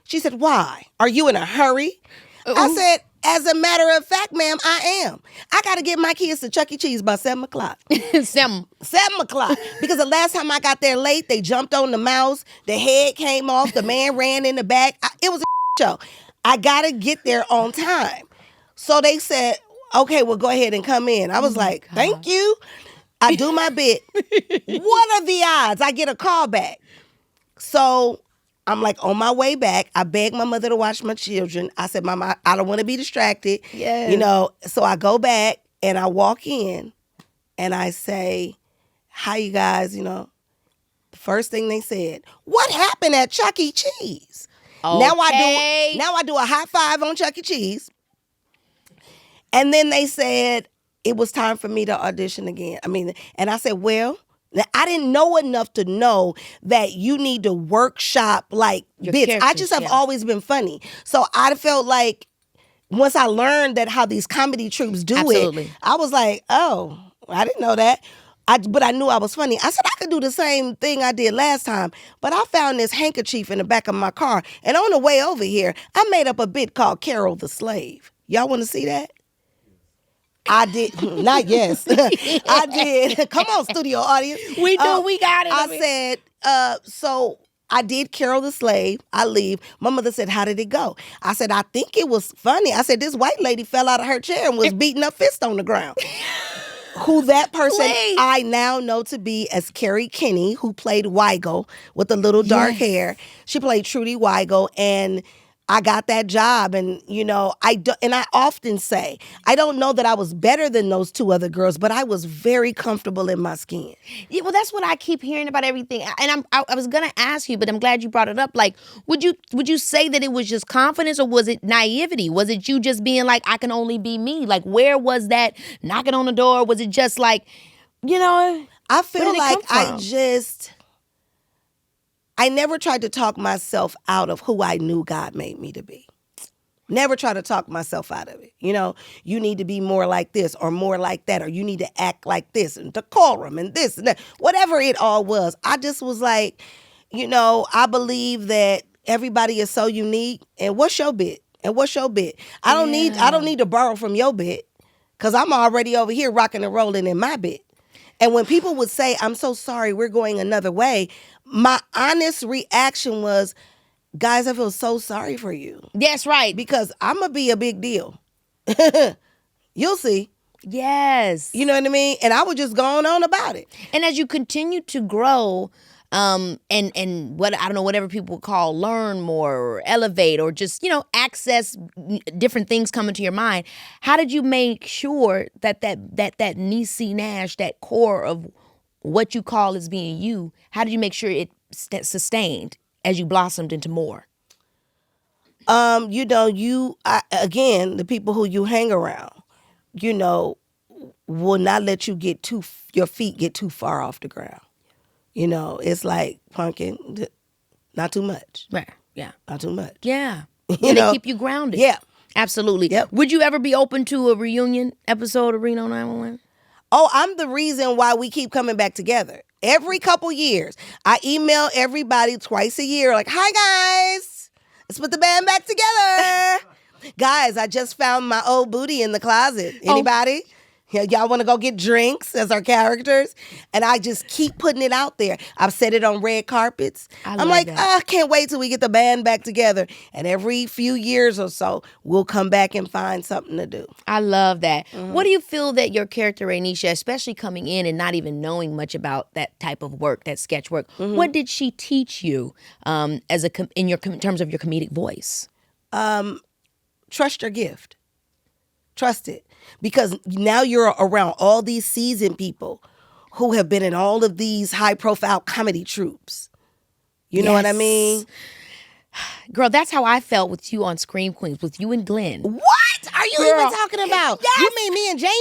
She said, why? Are you in a hurry? I said, as a matter of fact, ma'am, I am. I got to get my kids to Chuck E. Cheese by 7 o'clock. 7 o'clock. Because the last time I got there late, they jumped on the mouse. The head came off. The man ran in the back. It was a show. I got to get there on time. So they said, okay, well, go ahead and come in. I was like, thank you. I do my bit. What are the odds? I get a call back. So I'm like on my way back. I begged my mother to watch my children. I said, Mama, I don't want to be distracted. Yes. You know, so I go back and I walk in and I say, hi, you guys, you know. The first thing they said, what happened at Chuck E. Cheese? Okay. Now I do a high five on Chuck E. Cheese. And then they said it was time for me to audition again. And I said, well, I didn't know enough to know that you need to workshop like Your bits. I characters, just have yeah. always been funny. So I felt like once I learned that how these comedy troupes do Absolutely. it, I was like, oh, I didn't know that. But I knew I was funny. I said I could do the same thing I did last time, but I found this handkerchief in the back of my car. And on the way over here, I made up a bit called Carol the Slave. Y'all want to see that? I did. Not yes. I did. Come on, studio audience. We do. We got it. I said, so I did Carol the Slave. I leave. My mother said, how did it go? I said, I think it was funny. I said, this white lady fell out of her chair and was beating her fist on the ground. Who that person Please. I now know to be as Carrie Kinney, who played Weigel with the little dark hair. She played Trudy Weigel, and I got that job. And, you know, I often say, I don't know that I was better than those two other girls, but I was very comfortable in my skin. Yeah, well, that's what I keep hearing about everything. And I was gonna ask you, but I'm glad you brought it up. Like, would you say that it was just confidence, or was it naivety? Was it you just being like, I can only be me? Like, where was that knocking on the door? Was it just like, you know? I feel where did it like come from? I never tried to talk myself out of who I knew God made me to be. Never try to talk myself out of it. You know, you need to be more like this or more like that, or you need to act like this and decorum and this and that. Whatever it all was, I just was like, you know, I believe that everybody is so unique. And what's your bit? And what's your bit? I don't need to borrow from your bit, because I'm already over here rocking and rolling in my bit. And when people would say, I'm so sorry, we're going another way, my honest reaction was, guys, I feel so sorry for you. That's right. Because I'm going to be a big deal. You'll see. Yes. You know what I mean? And I was just going on about it. And as you continue to grow, and what, I don't know, whatever people would call learn more or elevate or just, you know, access different things come into your mind, how did you make sure that Niecy Nash, that core of what you call as being you, how did you make sure it sustained as you blossomed into more? You know, again, the people who you hang around, you know, will not let you your feet get too far off the ground. You know, it's like, Pumpkin, not too much. Right. Yeah. Not too much. Yeah. You know? They keep you grounded. Yeah. Absolutely. Yep. Would you ever be open to a reunion episode of Reno 911? Oh, I'm the reason why we keep coming back together. Every couple years, I email everybody twice a year, like, hi, guys. Let's put the band back together. Guys, I just found my old booty in the closet. Anybody? Y'all want to go get drinks as our characters? And I just keep putting it out there. I've said it on red carpets. I'm like, I can't wait till we get the band back together. And every few years or so, we'll come back and find something to do. I love that. Mm-hmm. What do you feel that your character, Rainisha, especially coming in and not even knowing much about that type of work, that sketch work, what did she teach you in terms of your comedic voice? Trust your gift. Trust it. Because now you're around all these seasoned people who have been in all of these high-profile comedy troupes. You know what I mean? Girl, that's how I felt with you on Scream Queens, with you and Glenn. What are you even talking about? Yes. You mean me and Jamie?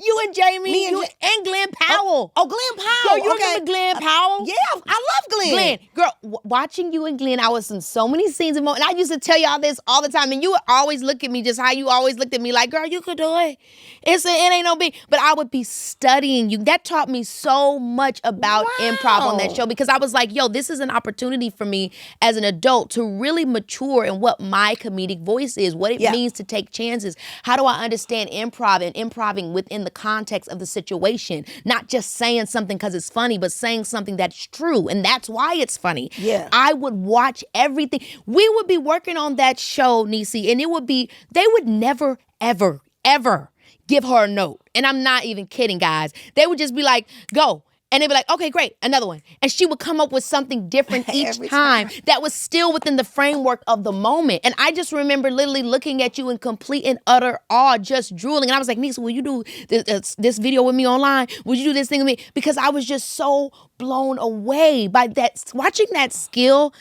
you and Jamie, Me and and Glenn Powell. Oh, Glenn Powell. Girl, you remember Glenn Powell? Yeah, I love Glenn. Glenn, girl, watching you and Glenn, I was in so many scenes and moments. And I used to tell y'all this all the time, and you would always look at me just how you always looked at me like, girl, you could do it. It ain't no big. But I would be studying you. That taught me so much about improv on that show because I was like, yo, this is an opportunity for me as an adult to really mature in what my comedic voice is, what it means to take chances. How do I understand improv and improving within the context of the situation? Not just saying something because it's funny, but saying something that's true. And that's why it's funny. Yeah. I would watch everything. We would be working on that show, Niecy, and they would never, ever, ever give her a note. And I'm not even kidding, guys. They would just be like, go. And they'd be like, okay, great, another one. And she would come up with something different each time that was still within the framework of the moment. And I just remember literally looking at you in complete and utter awe, just drooling. And I was like, Niecy, will you do this video with me online? Will you do this thing with me? Because I was just so blown away by that, watching that skill.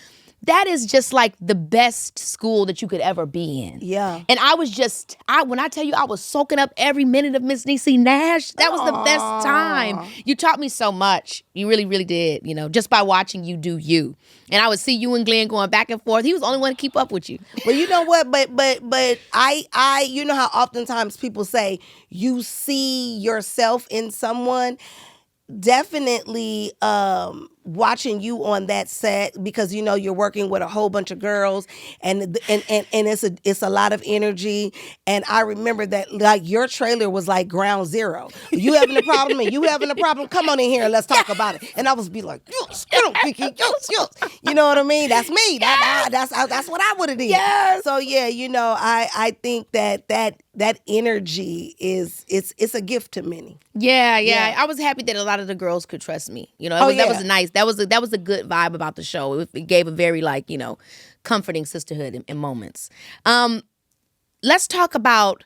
That is just like the best school that you could ever be in. Yeah. And I was when I tell you I was soaking up every minute of Miss Niecy Nash, that was the best time. You taught me so much. You really, really did, just by watching you do you. And I would see you and Glenn going back and forth. He was the only one to keep up with you. Well, you know what? But I you know how oftentimes people say you see yourself in someone? Definitely watching you on that set because you're working with a whole bunch of girls and it's a lot of energy. And I remember that like your trailer was like ground zero. You having a problem and you having a problem? Come on in here and let's talk about it. And I was be like, yes, Keke, yes. You know what I mean? That's me. That's what I would have did. Yes. So yeah, I think that energy it's a gift to many. Yeah. I was happy that a lot of the girls could trust me. That was nice. That was a good vibe about the show. It gave a very comforting sisterhood in moments. Let's talk about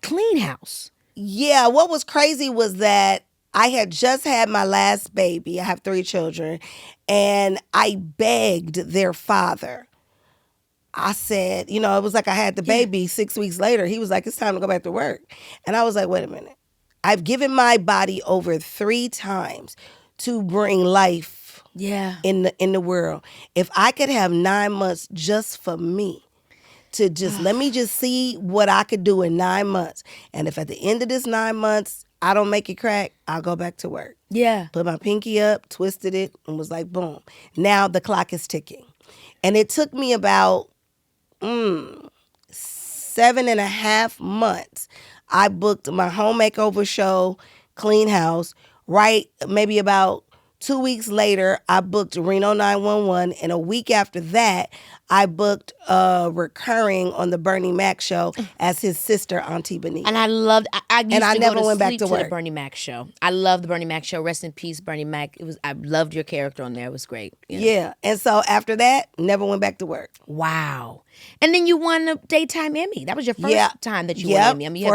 Clean House. Yeah, what was crazy was that I had just had my last baby. I have 3 children, and I begged their father. I said, it was like I had the baby 6 weeks later. He was like, it's time to go back to work. And I was like, wait a minute. I've given my body over 3 times to bring life in the world. If I could have 9 months just for me, to just let me just see what I could do in 9 months. And if at the end of this 9 months, I don't make it crack, I'll go back to work. Yeah. Put my pinky up, twisted it, and was like, boom. Now the clock is ticking. And it took me about 7.5 months. I booked my home makeover show, Clean House, right? Maybe about 2 weeks later, I booked Reno 911, and a week after that, I booked recurring on the Bernie Mac show as his sister, Auntie Benita. And I loved. I never went back to work. The Bernie Mac show. I love the Bernie Mac show. Rest in peace, Bernie Mac. I loved your character on there. It was great. Yeah, and so after that, never went back to work. Wow. And then you won a daytime Emmy. That was your first time that you won an Emmy.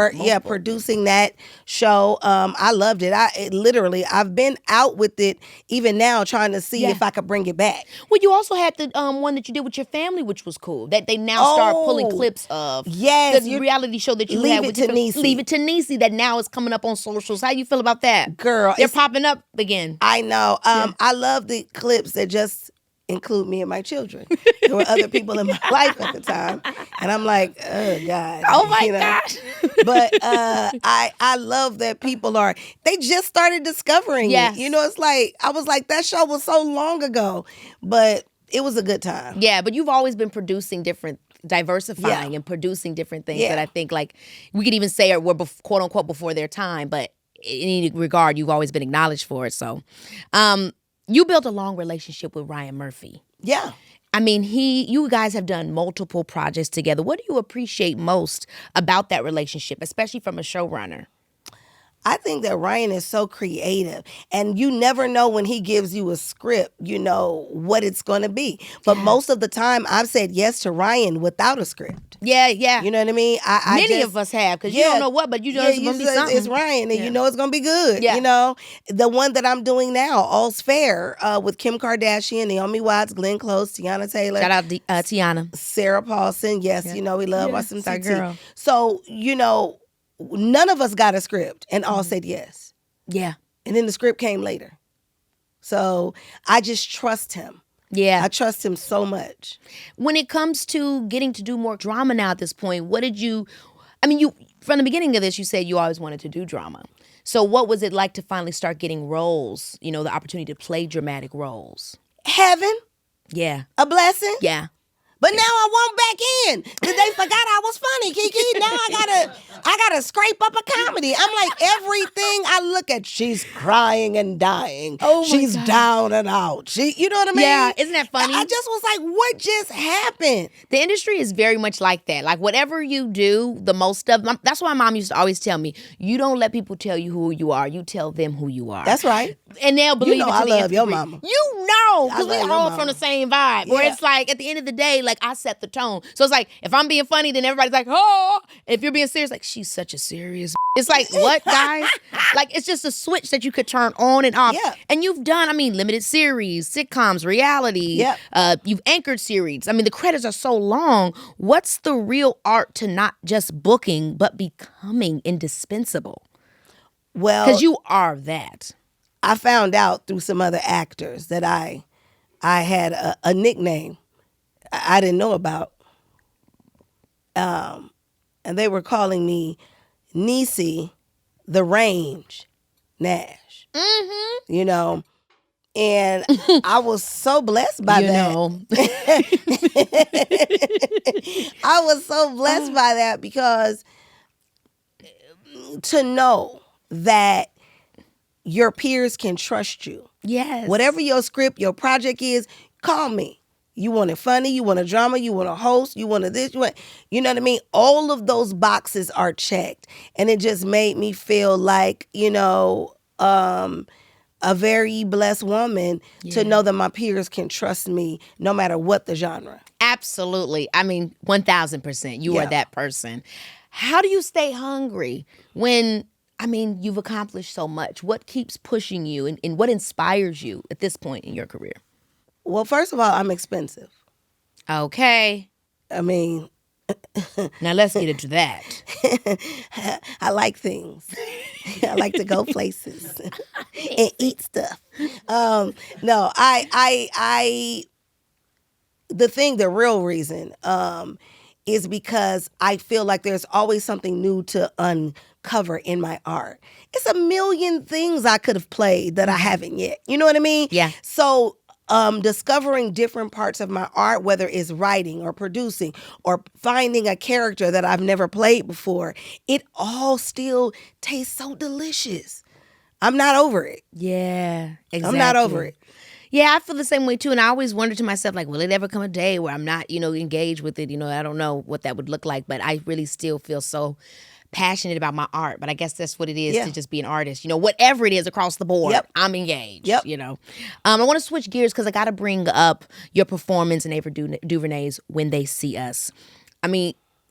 Producing that show. I loved it. I've been out with it even now, trying to see if I could bring it back. Well, you also had the one that you did with your family, which was cool. That they now start pulling clips of. Yes, the reality show that you Leave had It to Niecy. Leave It to Niecy. That now is coming up on socials. How you feel about that, girl? They're popping up again. I know. I love the clips that just include me and my children. There were other people in my life at the time, and I'm like, oh God, oh my gosh. But I love that people they just started discovering it. It's like I was like, that show was so long ago, but it was a good time. Yeah, but you've always been diversifying and producing different things that I think we could even say were quote unquote before their time, but in any regard, you've always been acknowledged for it. So, you built a long relationship with Ryan Murphy. Yeah. I mean, you guys have done multiple projects together. What do you appreciate most about that relationship, especially from a showrunner? I think that Ryan is so creative, and you never know when he gives you a script, what it's going to be. But most of the time, I've said yes to Ryan without a script. Yeah. You know what I mean? Many of us have, because you don't know what, but you know it's going to be something. It's Ryan, and you know it's going to be good. Yeah. The one that I'm doing now, All's Fair, with Kim Kardashian, Naomi Watts, Glenn Close, Tiana Taylor. Shout out Tiana. Sarah Paulson. Yes, we love us some our girl. So, none of us got a script and all said yes. Yeah. And then the script came later. So I just trust him. Yeah. I trust him so much. When it comes to getting to do more drama now at this point, what did you, from the beginning of this, you said you always wanted to do drama. So what was it like to finally start getting roles, the opportunity to play dramatic roles? Heaven, Yeah. a blessing. Yeah. But now I want back in because they forgot I was funny, Keke. Now I gotta scrape up a comedy. I'm like, everything I look at, she's crying and dying. Oh my she's God. down and out. You know what I mean? Yeah, isn't that funny? I just was like, what just happened? The industry is very much like that. Like whatever you do, the most of that's why my mom used to always tell me, you don't let people tell you who you are. You tell them who you are. That's right. And they'll believe it to I the love nth your degree. mama. You know, I because we love your all mama. from the same vibe. Where Yeah. it's like, at the end of the day, like I set the tone. So it's like, if I'm being funny, then everybody's like, oh. If you're being serious, like, she's such a serious. It's like, what, guys? Like, it's just a switch that you could turn on and off. Yeah. And you've done, limited series, sitcoms, reality. Yep. You've anchored series. The credits are so long. What's the real art to not just booking, but becoming indispensable? Well, Because you are that. I found out through some other actors that I had a nickname I didn't know about. And they were calling me Niecy the Range Nash. Mm-hmm. And I was so blessed by that. I was so blessed by that because to know that your peers can trust you. Yes. Whatever your script, your project is, call me. You want it funny, you want a drama, you want a host, you want a this, you know what I mean? All of those boxes are checked. And it just made me feel like, a very blessed woman to know that my peers can trust me no matter what the genre. Absolutely. 1,000%. You are Yeah. that person. How do you stay hungry when, you've accomplished so much? What keeps pushing you and what inspires you at this point in your career? Well, first of all, I'm expensive. Okay. Now let's get into that. I like things. I like to go places and eat stuff. No, the real reason is because I feel like there's always something new to uncover in my art. It's a million things I could have played that I haven't yet. You know what I mean? Yeah. So discovering different parts of my art, whether it's writing or producing or finding a character that I've never played before, it all still tastes so delicious. I'm not over it. Yeah, exactly. I'm not over it. Yeah, I feel the same way too. And I always wonder to myself, like, will it ever come a day where I'm not, engaged with it? I don't know what that would look like, but I really still feel so passionate about my art. But I guess that's what it is to just be an artist. Whatever it is across the board, Yep. I'm engaged. Yep. I want to switch gears because I got to bring up your performance in Ava DuVernay's When They See Us.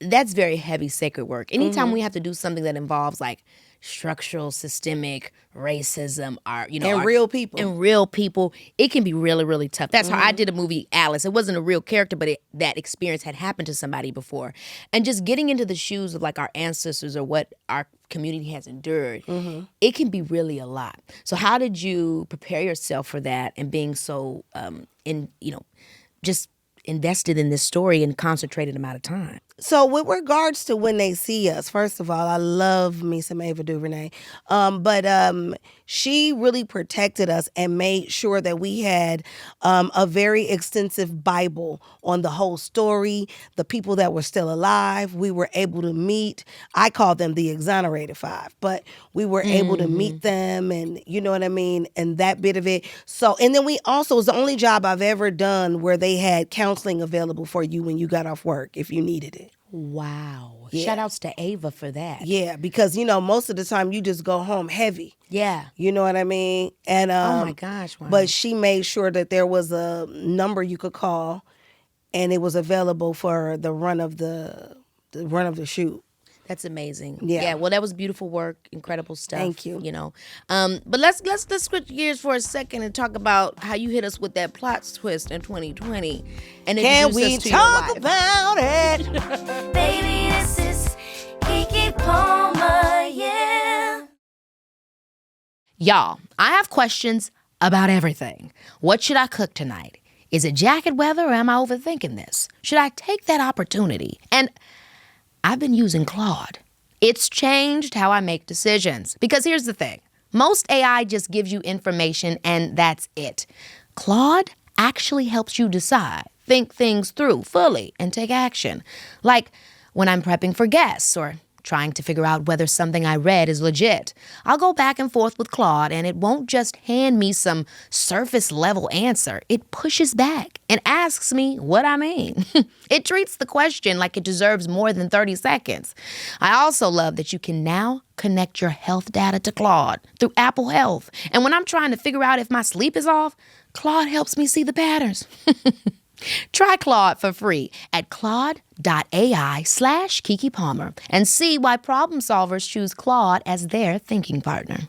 That's very heavy, sacred work. Anytime we have to do something that involves like structural, systemic racism, And real people. it can be really, really tough. That's how I did a movie, Alice. It wasn't a real character, but that experience had happened to somebody before. And just getting into the shoes of like our ancestors or what our community has endured, it can be really a lot. So how did you prepare yourself for that and being so, just invested in this story in a concentrated amount of time? So with regards to When They See Us, first of all, I love me some Ava DuVernay. But she really protected us and made sure that we had a very extensive Bible on the whole story, the people that were still alive. We were able to meet, I call them the exonerated five, but we were able to meet them and you know what I mean? And that bit of it. So, and then we also, it was the only job I've ever done where they had counseling available for you when you got off work if you needed it. Wow. Yeah. Shout outs to Ava for that. Yeah, because, most of the time you just go home heavy. Yeah. You know what I mean? And Oh my gosh. Wow. But she made sure that there was a number you could call and it was available for the run of the shoot. That's amazing. Yeah. Well, that was beautiful work, incredible stuff. Thank you. But let's switch gears for a second and talk about how you hit us with that plot twist in 2020. And Can introduce we us to talk your wife. about it? Baby, this is Keke Palmer. Y'all, I have questions about everything. What should I cook tonight? Is it jacket weather or am I overthinking this? Should I take that opportunity? And I've been using Claude. It's changed how I make decisions. Because here's the thing. Most AI just gives you information and that's it. Claude actually helps you decide, think things through fully, and take action. Like when I'm prepping for guests or trying to figure out whether something I read is legit. I'll go back and forth with Claude, and it won't just hand me some surface-level answer. It pushes back and asks me what I mean. It treats the question like it deserves more than 30 seconds. I also love that you can now connect your health data to Claude through Apple Health. And when I'm trying to figure out if my sleep is off, Claude helps me see the patterns. Try Claude for free at claude.ai/Keke Palmer and see why problem solvers choose Claude as their thinking partner.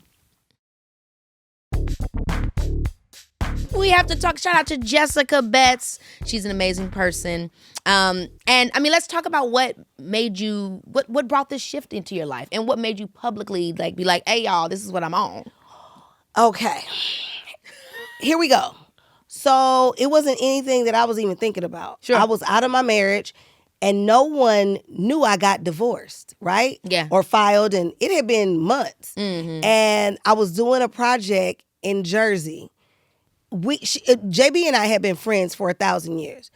We have to talk, shout out to Jessica Betts. She's an amazing person. And I mean, let's talk about what made you, what brought this shift into your life and what made you publicly be like, hey y'all, this is what I'm on. Okay. Here we go. So it wasn't anything that I was even thinking about. Sure. I was out of my marriage and no one knew I got divorced, right? Yeah. Or filed, and it had been months. Mm-hmm. And I was doing a project in Jersey. JB and I had been friends for 1,000 years.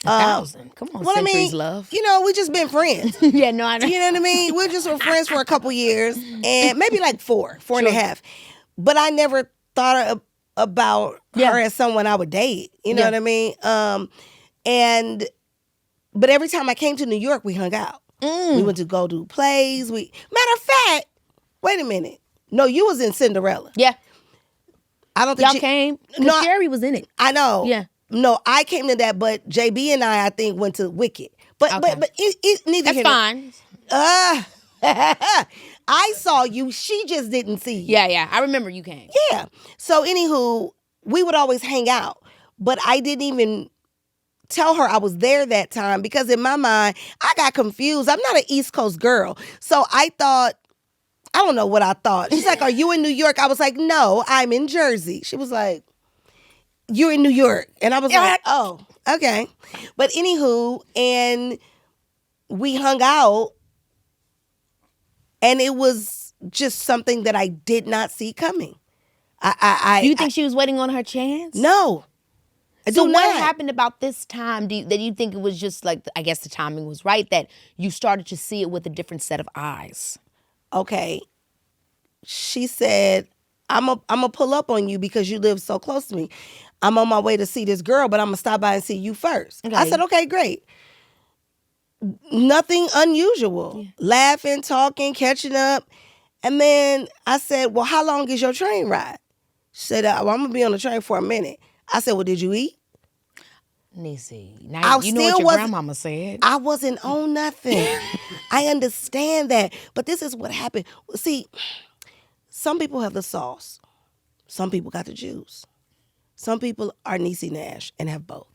1,000? Come on, Well, I centuries, mean, love. you know, we just been friends. Yeah, no, I know. You know what I mean? We just were friends for a couple years, and maybe like four and a half. But I never thought about her as someone I would date. You know what I mean? But every time I came to New York, we hung out. We went to go do plays. Matter of fact, wait a minute. No, you was in Cinderella. Yeah. I don't think Y'all came? No, Sherry was in it. I know. Yeah. No, I came to that, but JB and I think, went to Wicked. But Okay. but it neither That's fine. I saw you. She just didn't see you. Yeah. I remember you came. Yeah. So anywho, we would always hang out, but I didn't even tell her I was there that time because in my mind, I got confused. I'm not an East Coast girl. So I thought, I don't know what I thought. She's like, are you in New York? I was like, no, I'm in Jersey. She was like, you're in New York. And I was like, oh, okay. But anywho, and we hung out and it was just something that I did not see coming. Do you think she was waiting on her chance? No. So what happened about this time that you think it was just like, I guess the timing was right, that you started to see it with a different set of eyes? Okay. She said, I'm a pull up on you because you live so close to me. I'm on my way to see this girl, but I'm going to stop by and see you first. Okay. I said, okay, great. Nothing unusual. Yeah. Laughing, talking, catching up. And then I said, well, how long is your train ride? She said, well, I'm going to be on the train for a minute. I said, well, did you eat? Niecy, now you know what your grandmama said. I wasn't on nothing. I understand that. But this is what happened. See, some people have the sauce. Some people got the juice. Some people are Niecy Nash and have both.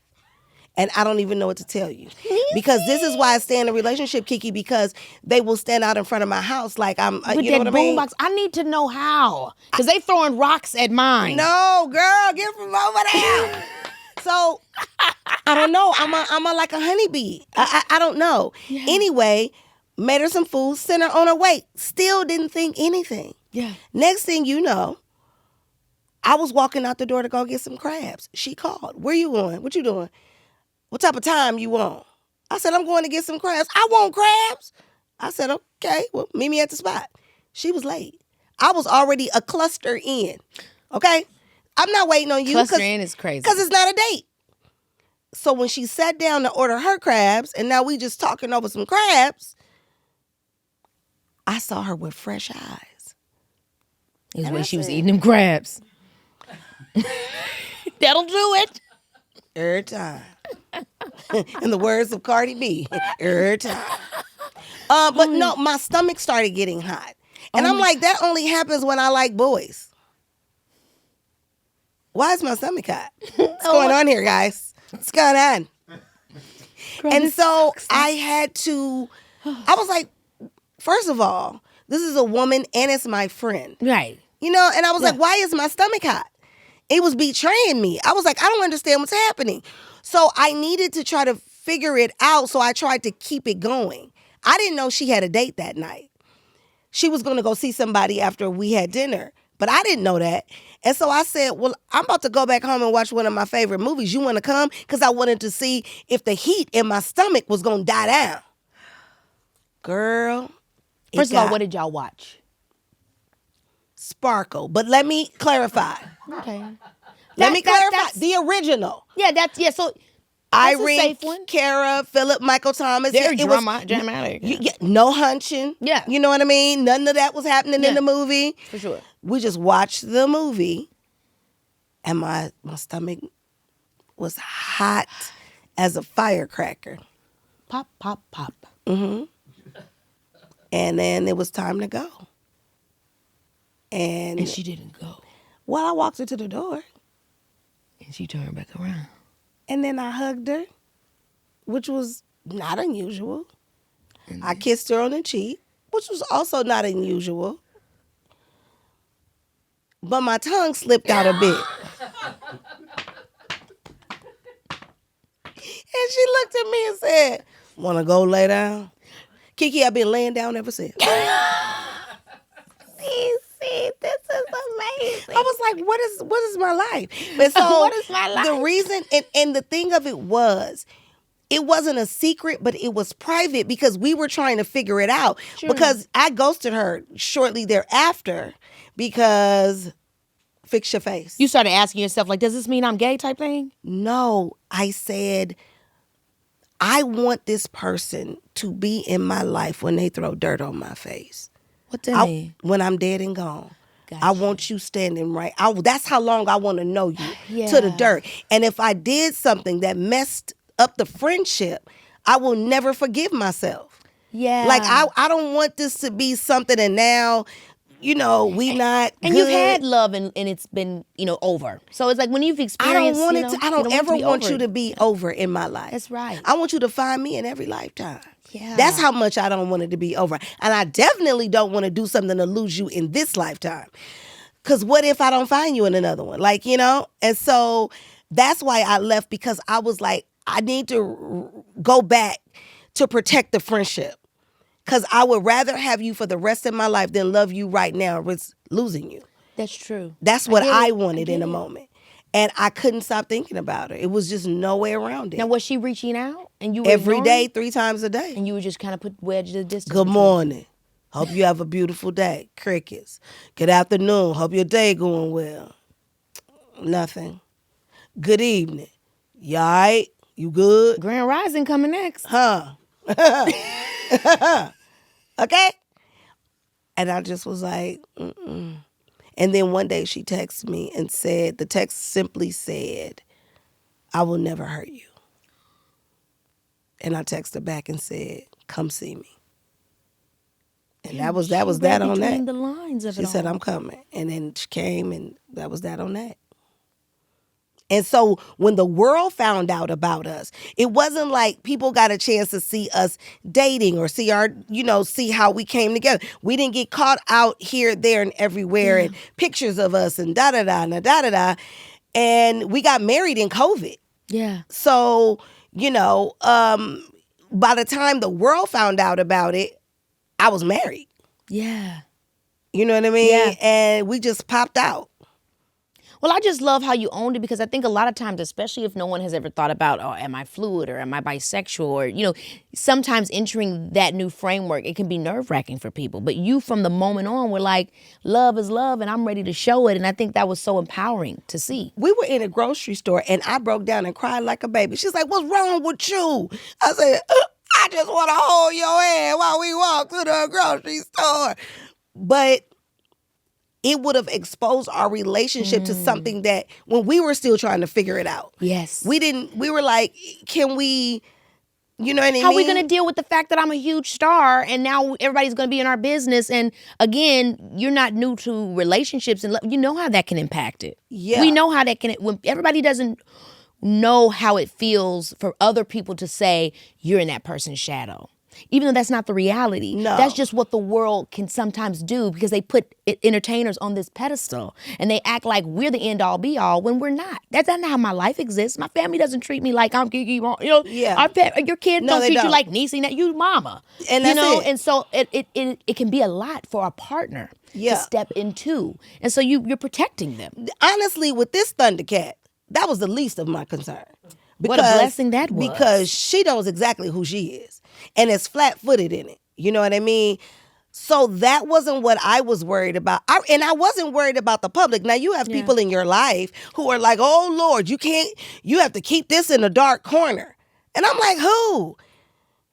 And I don't even know what to tell you. Because this is why I stay in a relationship, Keke, because they will stand out in front of my house like I'm, with you know what I mean? Boombox, I need to know how. Because they throwing rocks at mine. No, girl, get from over there. So, I don't know. I'm a like a honeybee. I don't know. Yeah. Anyway, made her some food, sent her on her way. Still didn't think anything. Yeah. Next thing you know, I was walking out the door to go get some crabs. She called. Where you going? What you doing? What type of time you want? I said, I'm going to get some crabs. I want crabs. I said, okay, well, meet me at the spot. She was late. I was already a cluster in. Okay? I'm not waiting on you. Cluster in is crazy. Because it's not a date. So when she sat down to order her crabs, and now we just talking over some crabs, I saw her with fresh eyes. Is when she was eating them crabs. That'll do it. Every time. In the words of Cardi B, every time. But no, my stomach started getting hot. And I'm like, that only happens when I like boys. Why is my stomach hot? What's going on here, guys? What's going on? And so I had to, I was like, first of all, this is a woman and it's my friend. Right. You know, and I was like, why is my stomach hot? It was betraying me. I was like, I don't understand what's happening. So I needed to try to figure it out. So I tried to keep it going. I didn't know she had a date that night. She was going to go see somebody after we had dinner. But I didn't know that. And so I said, well, I'm about to go back home and watch one of my favorite movies. You want to come? Because I wanted to see if the heat in my stomach was going to die down. Girl. First of all, what did y'all watch? Sparkle. But let me clarify. Okay. Let me clarify. The original. Yeah, so that's Irene, a safe one. Kara, Philip, Michael Thomas. They're dramatic. No hunching. Yeah. You know what I mean? None of that was happening in the movie. For sure. We just watched the movie, and my stomach was hot as a firecracker. Pop, pop, pop. Mm-hmm. And then it was time to go. And she didn't go. Well, I walked her to the door. And she turned back around. And then I hugged her, which was not unusual. I kissed her on the cheek, which was also not unusual. But my tongue slipped out a bit. And she looked at me and said, want to go lay down? Keke, I've been laying down ever since. See, this is amazing. I was like, what is my life? But so what is my life? The reason, and the thing of it wasn't a secret, but it was private because we were trying to figure it out. Sure. Because I ghosted her shortly thereafter because fix your face. You started asking yourself, like, does this mean I'm gay type thing? No, I said, I want this person to be in my life when they throw dirt on my face. What that mean? When I'm dead and gone. Gotcha. I want you standing right. That's how long I want to know you, to the dirt. And if I did something that messed up the friendship, I will never forgive myself. Yeah. Like, I don't want this to be something and now, we not and good. You've had love and it's been, over. So it's like when you've experienced, I don't ever want you to be over in my life. That's right. I want you to find me in every lifetime. Yeah. That's how much I don't want it to be over. And I definitely don't want to do something to lose you in this lifetime. Because what if I don't find you in another one? Like, And so that's why I left, because I was like, I need to go back to protect the friendship. Because I would rather have you for the rest of my life than love you right now with losing you. That's true. That's what I wanted in a moment. And I couldn't stop thinking about her. It was just no way around it. Now, was she reaching out? And you were every day, 3 times a day. And you would just kind of put wedge of distance. Good morning. Hope you have a beautiful day. Crickets. Good afternoon. Hope your day going well. Nothing. Good evening. You all right? You good? Grand Rising coming next. Huh. Okay? And I just was like, mm-mm. And then one day she texted me and said, the text simply said, I will never hurt you. And I texted back and said, come see me. And that was that on that. The lines of she said, I'm coming. And then she came, and that was that on that. And so when the world found out about us, it wasn't like people got a chance to see us dating or see see how we came together. We didn't get caught out here, there, and everywhere, and pictures of us and da-da-da and da-da-da. And we got married in COVID. Yeah. So, by the time the world found out about it, I was married. Yeah. You know what I mean? Yeah. And we just popped out. Well, I just love how you owned it, because I think a lot of times, especially if no one has ever thought about, am I fluid or am I bisexual, or, sometimes entering that new framework, it can be nerve-wracking for people. But you, from the moment on, were like, love is love, and I'm ready to show it. And I think that was so empowering to see. We were in a grocery store, and I broke down and cried like a baby. She's like, what's wrong with you? I said, I just want to hold your hand while we walk to the grocery store. But it would have exposed our relationship to something that when we were still trying to figure it out. Yes. We were like, can we, you know what I mean? How are we going to deal with the fact that I'm a huge star and now everybody's going to be in our business? And again, you're not new to relationships, and you know how that can impact it. Yeah. We know how that can, when everybody doesn't know how it feels for other people to say you're in that person's shadow. Even though that's not the reality. No. That's just what the world can sometimes do because they put entertainers on this pedestal and they act like we're the end all be all when we're not. That's not how my life exists. My family doesn't treat me like I'm Keke Palmer. You know, Yeah. Your kids No, don't they treat you don't. like Niecy Nash. You mama. And you that's know, it. and so it can be a lot for a partner Yeah. to step into. And so you're protecting them. Honestly, with this Thundercat, that was the least of my concern. What a blessing that was. Because she knows exactly who she is. And is flat-footed in it. You know what I mean? So that wasn't what I was worried about. And I wasn't worried about the public. Now, you have people in your life who are like, oh, Lord, you have to keep this in a dark corner. And I'm like, who?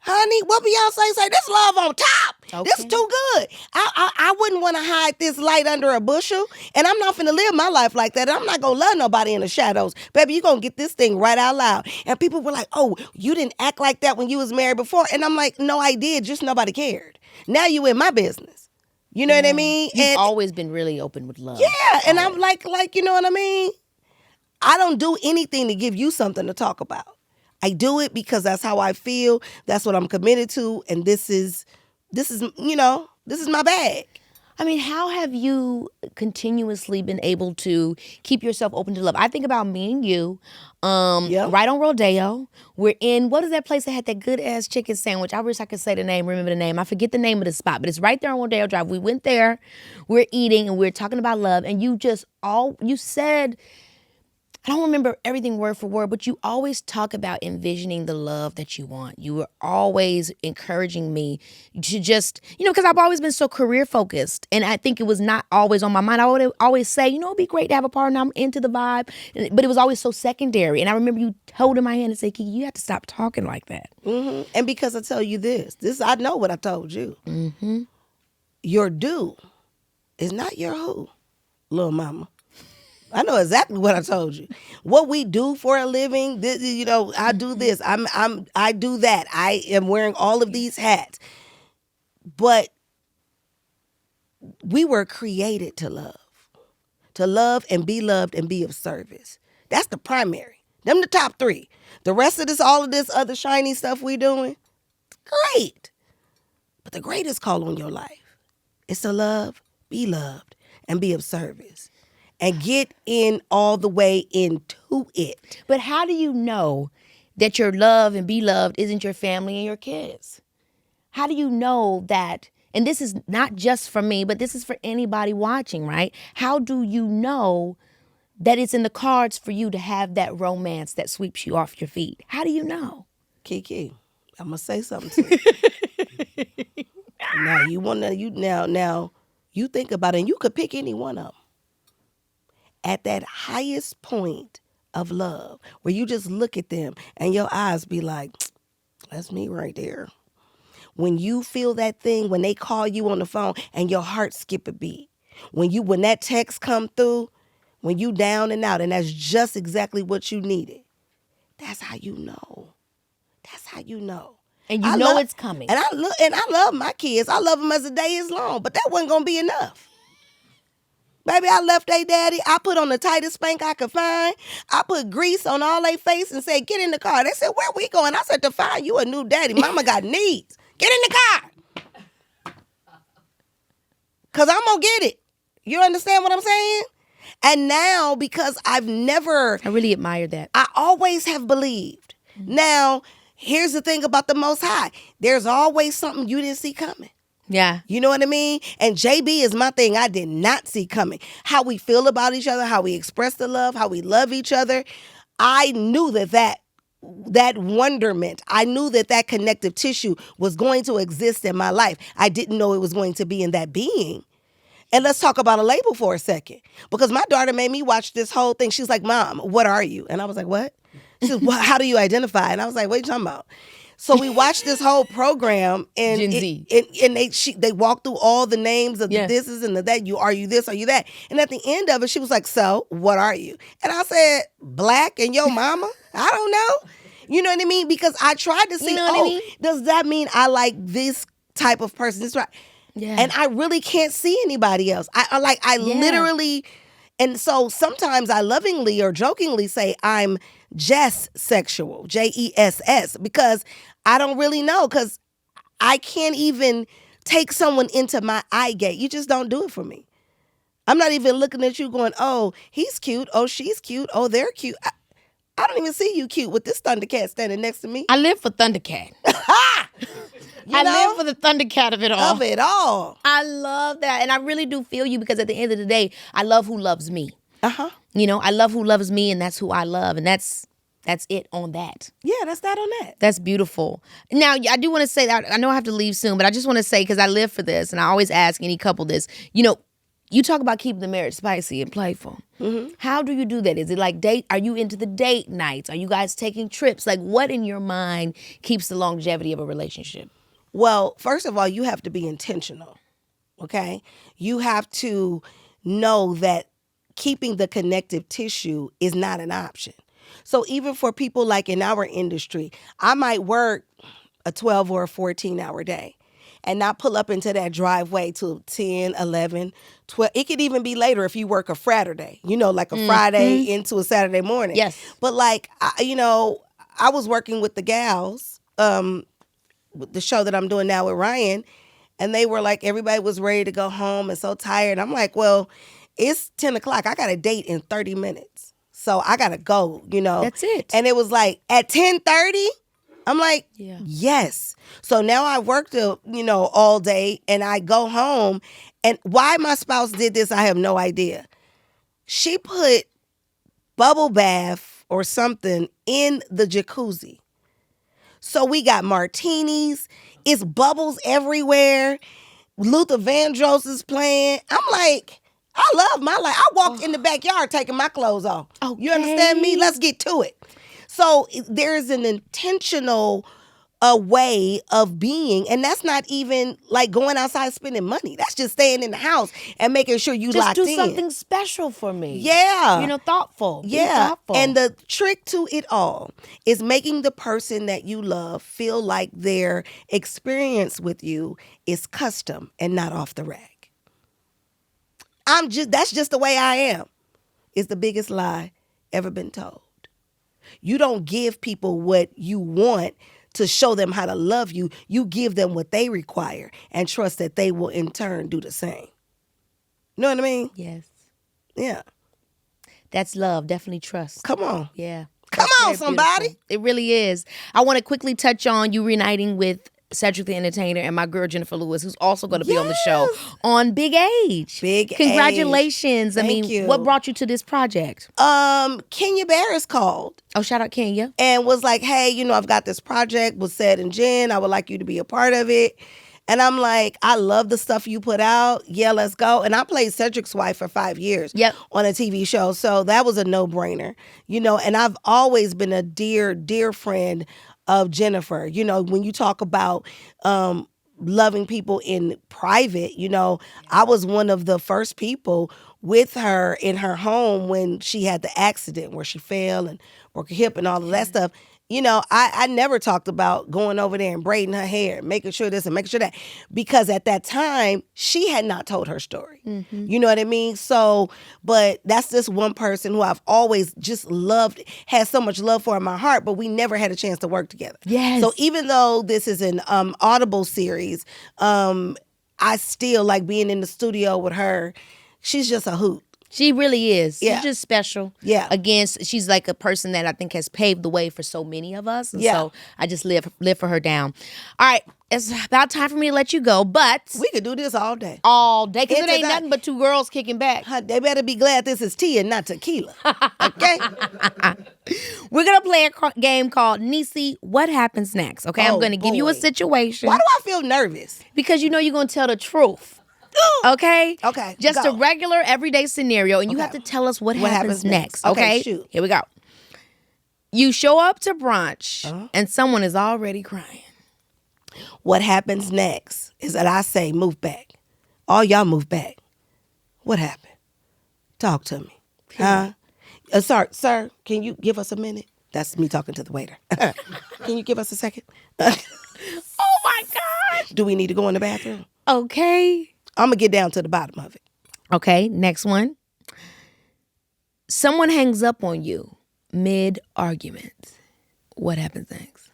Honey, what Beyonce say? This love on top. Okay. This is too good. I wouldn't want to hide this light under a bushel. And I'm not finna live my life like that. I'm not going to love nobody in the shadows. Baby, you going to get this thing right out loud. And people were like, oh, you didn't act like that when you was married before. And I'm like, no, I did. Just nobody cared. Now you in my business. You know what I mean? You've always been really open with love. Yeah. And I'm like, you know what I mean? I don't do anything to give you something to talk about. I do it because that's how I feel. That's what I'm committed to. And this is my bag. I mean, how have you continuously been able to keep yourself open to love? I think about me and you, right on Rodeo. We're in, what is that place that had that good-ass chicken sandwich? I wish I could say the name, remember the name. I forget the name of the spot, but it's right there on Rodeo Drive. We went there, we're eating, and we're talking about love, and you said, I don't remember everything word for word, but you always talk about envisioning the love that you want. You were always encouraging me to just, because I've always been so career focused. And I think it was not always on my mind. I would always say, it'd be great to have a partner. I'm into the vibe. But it was always so secondary. And I remember you holding my hand and say, Keke, you have to stop talking like that. Mm-hmm. And because I tell you this, I know what I told you. Mm-hmm. Your do is not your who, little mama. I know exactly what I told you. What we do for a living, I do this. I do that. I am wearing all of these hats. But we were created to love and be loved and be of service. That's the primary. Them the top three. The rest of this, all of this other shiny stuff we doing, great. But the greatest call on your life is to love, be loved, and be of service. And get in all the way into it. But how do you know that your love and be loved isn't your family and your kids? How do you know that, and this is not just for me, but this is for anybody watching, right? How do you know that it's in the cards for you to have that romance that sweeps you off your feet? How do you know? Keke, I'm going to say something to you. Now, you think about it, and you could pick any one of them. At that highest point of love, where you just look at them and your eyes be like, that's me right there. When you feel that thing, when they call you on the phone and your heart skip a beat, when that text come through, when you down and out, and that's just exactly what you needed, that's how you know. That's how you know. And you know it's coming. And I love my kids. I love them as the day is long, but that wasn't going to be enough. Baby, I left their daddy. I put on the tightest spank I could find. I put grease on all their face and said, get in the car. They said, where we going? I said, to find you a new daddy. Mama got needs. Get in the car. Because I'm going to get it. You understand what I'm saying? And now, because I really admire that. I always have believed. Mm-hmm. Now, here's the thing about the Most High. There's always something you didn't see coming. Yeah. You know what I mean? And JB is my thing I did not see coming. How we feel about each other, how we express the love, how we love each other. I knew that wonderment, I knew that connective tissue was going to exist in my life. I didn't know it was going to be in that being. And let's talk about a label for a second. Because my daughter made me watch this whole thing. She's like, Mom, what are you? And I was like, what? She said, well, how do you identify? And I was like, what are you talking about? So we watched this whole program, and Gen Z. And they walked through all the names of the thises and the that. Are you this? Are you that? And at the end of it, she was like, so what are you? And I said, black and your mama? I don't know. You know what I mean? Because I tried to see, you know what I mean? Does that mean I like this type of person? This right? Yeah. And I really can't see anybody else. I literally, and so sometimes I lovingly or jokingly say I'm Jess sexual, Jess, because I don't really know, because I can't even take someone into my eye gate. You just don't do it for me. I'm not even looking at you going, oh, he's cute. Oh, she's cute. Oh, they're cute. I don't even see you cute with this Thundercat standing next to me. I live for Thundercat. I live for the Thundercat of it all. Of it all. I love that. And I really do feel you because at the end of the day, I love who loves me. Uh-huh. You know, I love who loves me, and that's who I love. And that's it on that. Yeah, that's that on that. That's beautiful. Now, I do want to say that I know I have to leave soon, but I just want to say, because I live for this, and I always ask any couple this, you know, you talk about keeping the marriage spicy and playful. Mm-hmm. How do you do that? Is it like date? Are you into the date nights? Are you guys taking trips? Like, what in your mind keeps the longevity of a relationship? Well, first of all, you have to be intentional, okay? You have to know that keeping the connective tissue is not an option. So even for people like in our industry, I might work a 12 or a 14-hour day and not pull up into that driveway till 10, 11, 12. It could even be later if you work a Friday, you know, like a Friday into a Saturday morning. Yes. But like, I was working with the gals, with the show that I'm doing now with Ryan, and they were like, everybody was ready to go home and so tired. I'm like, well, it's 10 o'clock. I got a date in 30 minutes. So I got to go, you know. That's it. And it was like, at 10:30, I'm like, Yeah. yes. So now I worked, all day, and I go home. And why my spouse did this, I have no idea. She put bubble bath or something in the jacuzzi. So we got martinis. It's bubbles everywhere. Luther Vandross is playing. I'm like, I love my life. I walked in the backyard taking my clothes off. Okay. You understand me? Let's get to it. So there's an intentional way of being, and that's not even like going outside spending money. That's just staying in the house and making sure you Just locked do in. something special for me. Yeah. You know, thoughtful. Be Yeah. thoughtful. And the trick to it all is making the person that you love feel like their experience with you is custom and not off the rack. That's just the way I am. It's the biggest lie ever been told. You don't give people what you want to show them how to love you. You give them what they require and trust that they will in turn do the same. You know what I mean? Yes. Yeah. That's love. Definitely trust. Come on. Yeah. Come That's on, very somebody. beautiful. It really is. I want to quickly touch on you reuniting with Cedric the Entertainer and my girl Jennifer Lewis, who's also going to be on the show on Big Age. Big Congratulations. Age. I mean, Thank you. what brought you to this project? Kenya Barris called Oh, shout out Kenya. and was like, hey, I've got this project with Ced and Jen. I would like you to be a part of it. And I'm like, I love the stuff you put out. Yeah, let's go. And I played Cedric's wife for 5 years on a TV show. So that was a no-brainer, and I've always been a dear, dear friend of Jennifer. When you talk about loving people in private, I was one of the first people with her in her home when she had the accident where she fell and broke her hip and all of that stuff. I never talked about going over there and braiding her hair, making sure this and making sure that, because at that time, she had not told her story. Mm-hmm. You know what I mean? So, but that's this one person who I've always just loved, had so much love for in my heart, but we never had a chance to work together. Yes. So even though this is an Audible series, I still like being in the studio with her. She's just a hoot. She really is. Yeah. She's just special. Yeah. Again, she's like a person that I think has paved the way for so many of us. And Yeah. so I just live for her down. All right. It's about time for me to let you go, but We could do this all day. all day, because it Into ain't that. nothing but two girls kicking back. They better be glad this is tea and not tequila. Okay? We're going to play a game called Niecy, What Happens Next? Okay, I'm Oh, going to give you a boy. situation. Why do I feel nervous? Because you're going to tell the truth. Okay? Okay, Just go. a regular everyday scenario, and you Okay. have to tell us what What happens happens next. next? Okay, Okay? shoot. Here we go. You show up to brunch, and someone is already crying. What happens next is that I say, move back. All y'all move back. What happened? Talk to me. Huh? Sir, can you give us a minute? That's me talking to the waiter. Can you give us a second? Oh, my gosh. Do we need to go in the bathroom? Okay. I'm going to get down to the bottom of it. Okay, next one. Someone hangs up on you mid-argument. What happens next?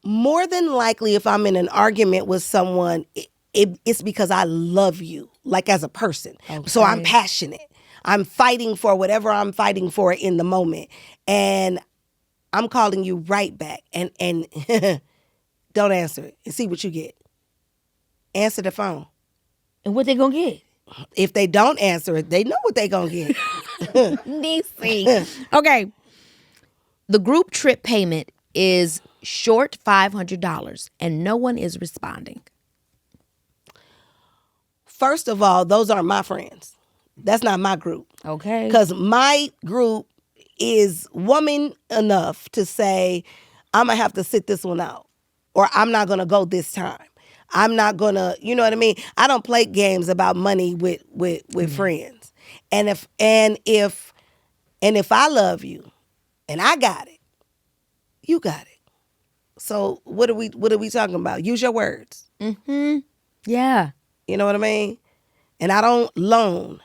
more than likely, if I'm in an argument with someone, it's because I love you, like as a person. Okay. So I'm passionate. I'm fighting for whatever I'm fighting for in the moment. And I'm calling you right back. And don't answer it and see what you get. Answer the phone. And what they gonna get? If they don't answer it, they know what they gonna get. Niecy. Okay. The group trip payment is short $500 and no one is responding. First of all, those aren't my friends. That's not my group. Okay. Because my group is woman enough to say, I'm going to have to sit this one out. Or I'm not going to go this time. I'm not going to, you know what I mean? I don't play games about money with friends. And if I love you and I got it, you got it. So what are we talking about? Use your words. Mm-hmm. Yeah. You know what I mean? And I don't loan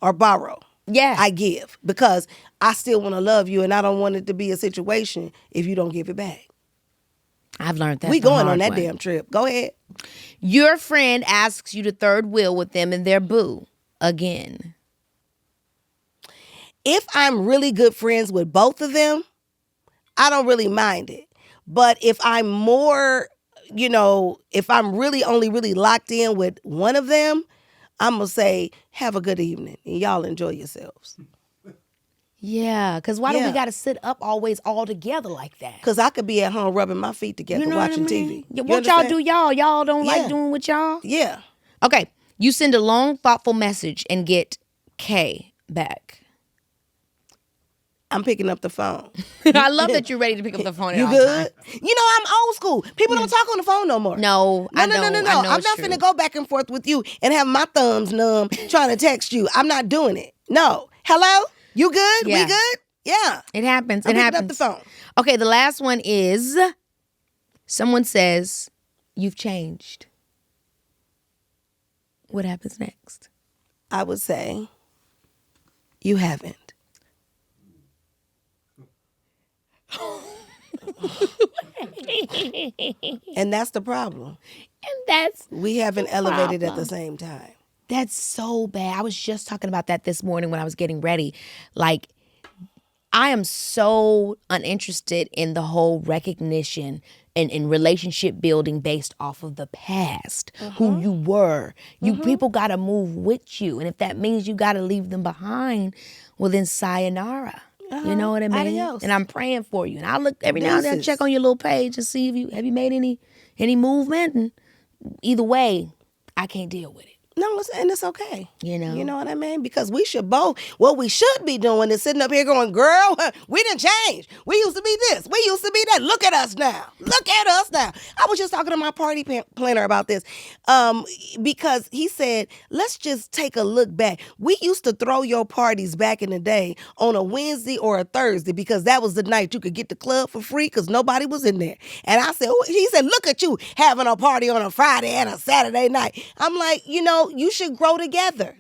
or borrow. Yeah. I give because I still want to love you and I don't want it to be a situation if you don't give it back. I've learned that. We going on that damn trip. Go ahead. Your friend asks you to third wheel with them and their boo again. If I'm really good friends with both of them, I don't really mind it. But if I'm more, if I'm really only really locked in with one of them, I'm going to say, have a good evening and y'all enjoy yourselves. Yeah, because why do we got to sit up always all together like that? Because I could be at home rubbing my feet together watching TV. What y'all do y'all? Y'all don't like doing with y'all? Yeah. Okay, you send a long, thoughtful message and get K back. I'm picking up the phone. I love that you're ready to pick up the phone. You good? I'm old school. People don't talk on the phone no more. No. I'm not finna go back and forth with you and have my thumbs numb trying to text you. I'm not doing it. No. Hello? You good? Yeah. We good? Yeah. It happens. I'm it picking happens. up the phone. Okay, the last one is someone says, you've changed. What happens next? I would say, you haven't. And that's the problem. We haven't elevated at the same time. That's so bad. I was just talking about that this morning when I was getting ready. Like, I am so uninterested in the whole recognition and relationship building based off of the past, who you were. People got to move with you. And if that means you got to leave them behind, well, then sayonara. You know what I mean? Adios. And I'm praying for you. And I look every now and then, check on your little page and see if have you made any movement. And either way, I can't deal with it. No, and it's okay. You know what I mean? Because we should both, what we should be doing is sitting up here going, girl, we done changed. We used to be this. We used to be that. Look at us now. Look at us now. I was just talking to my party planner about this because he said, let's just take a look back. We used to throw your parties back in the day on a Wednesday or a Thursday because that was the night you could get the club for free because nobody was in there. And I said, he said, look at you having a party on a Friday and a Saturday night. I'm like, you should grow together.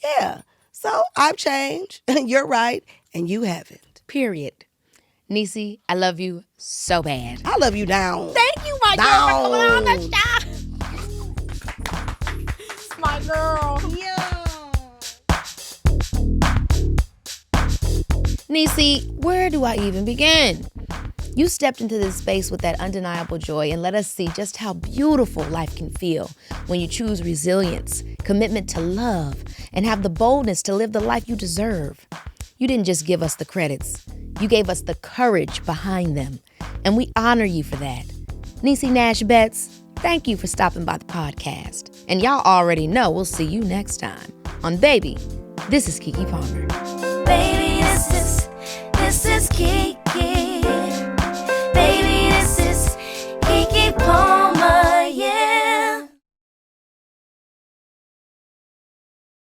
Yes. Yeah. So I've changed. You're right. And you haven't. Period. Niecy, I love you so bad. I love you down. Thank you, my girl, for coming on the show. It's my girl. Yeah. Niecy, where do I even begin? You stepped into this space with that undeniable joy and let us see just how beautiful life can feel when you choose resilience, commitment to love, and have the boldness to live the life you deserve. You didn't just give us the credits. You gave us the courage behind them, and we honor you for that. Niecy Nash-Betts, thank you for stopping by the podcast. And y'all already know we'll see you next time on Baby, This is Keke Palmer. Baby, this is Keke.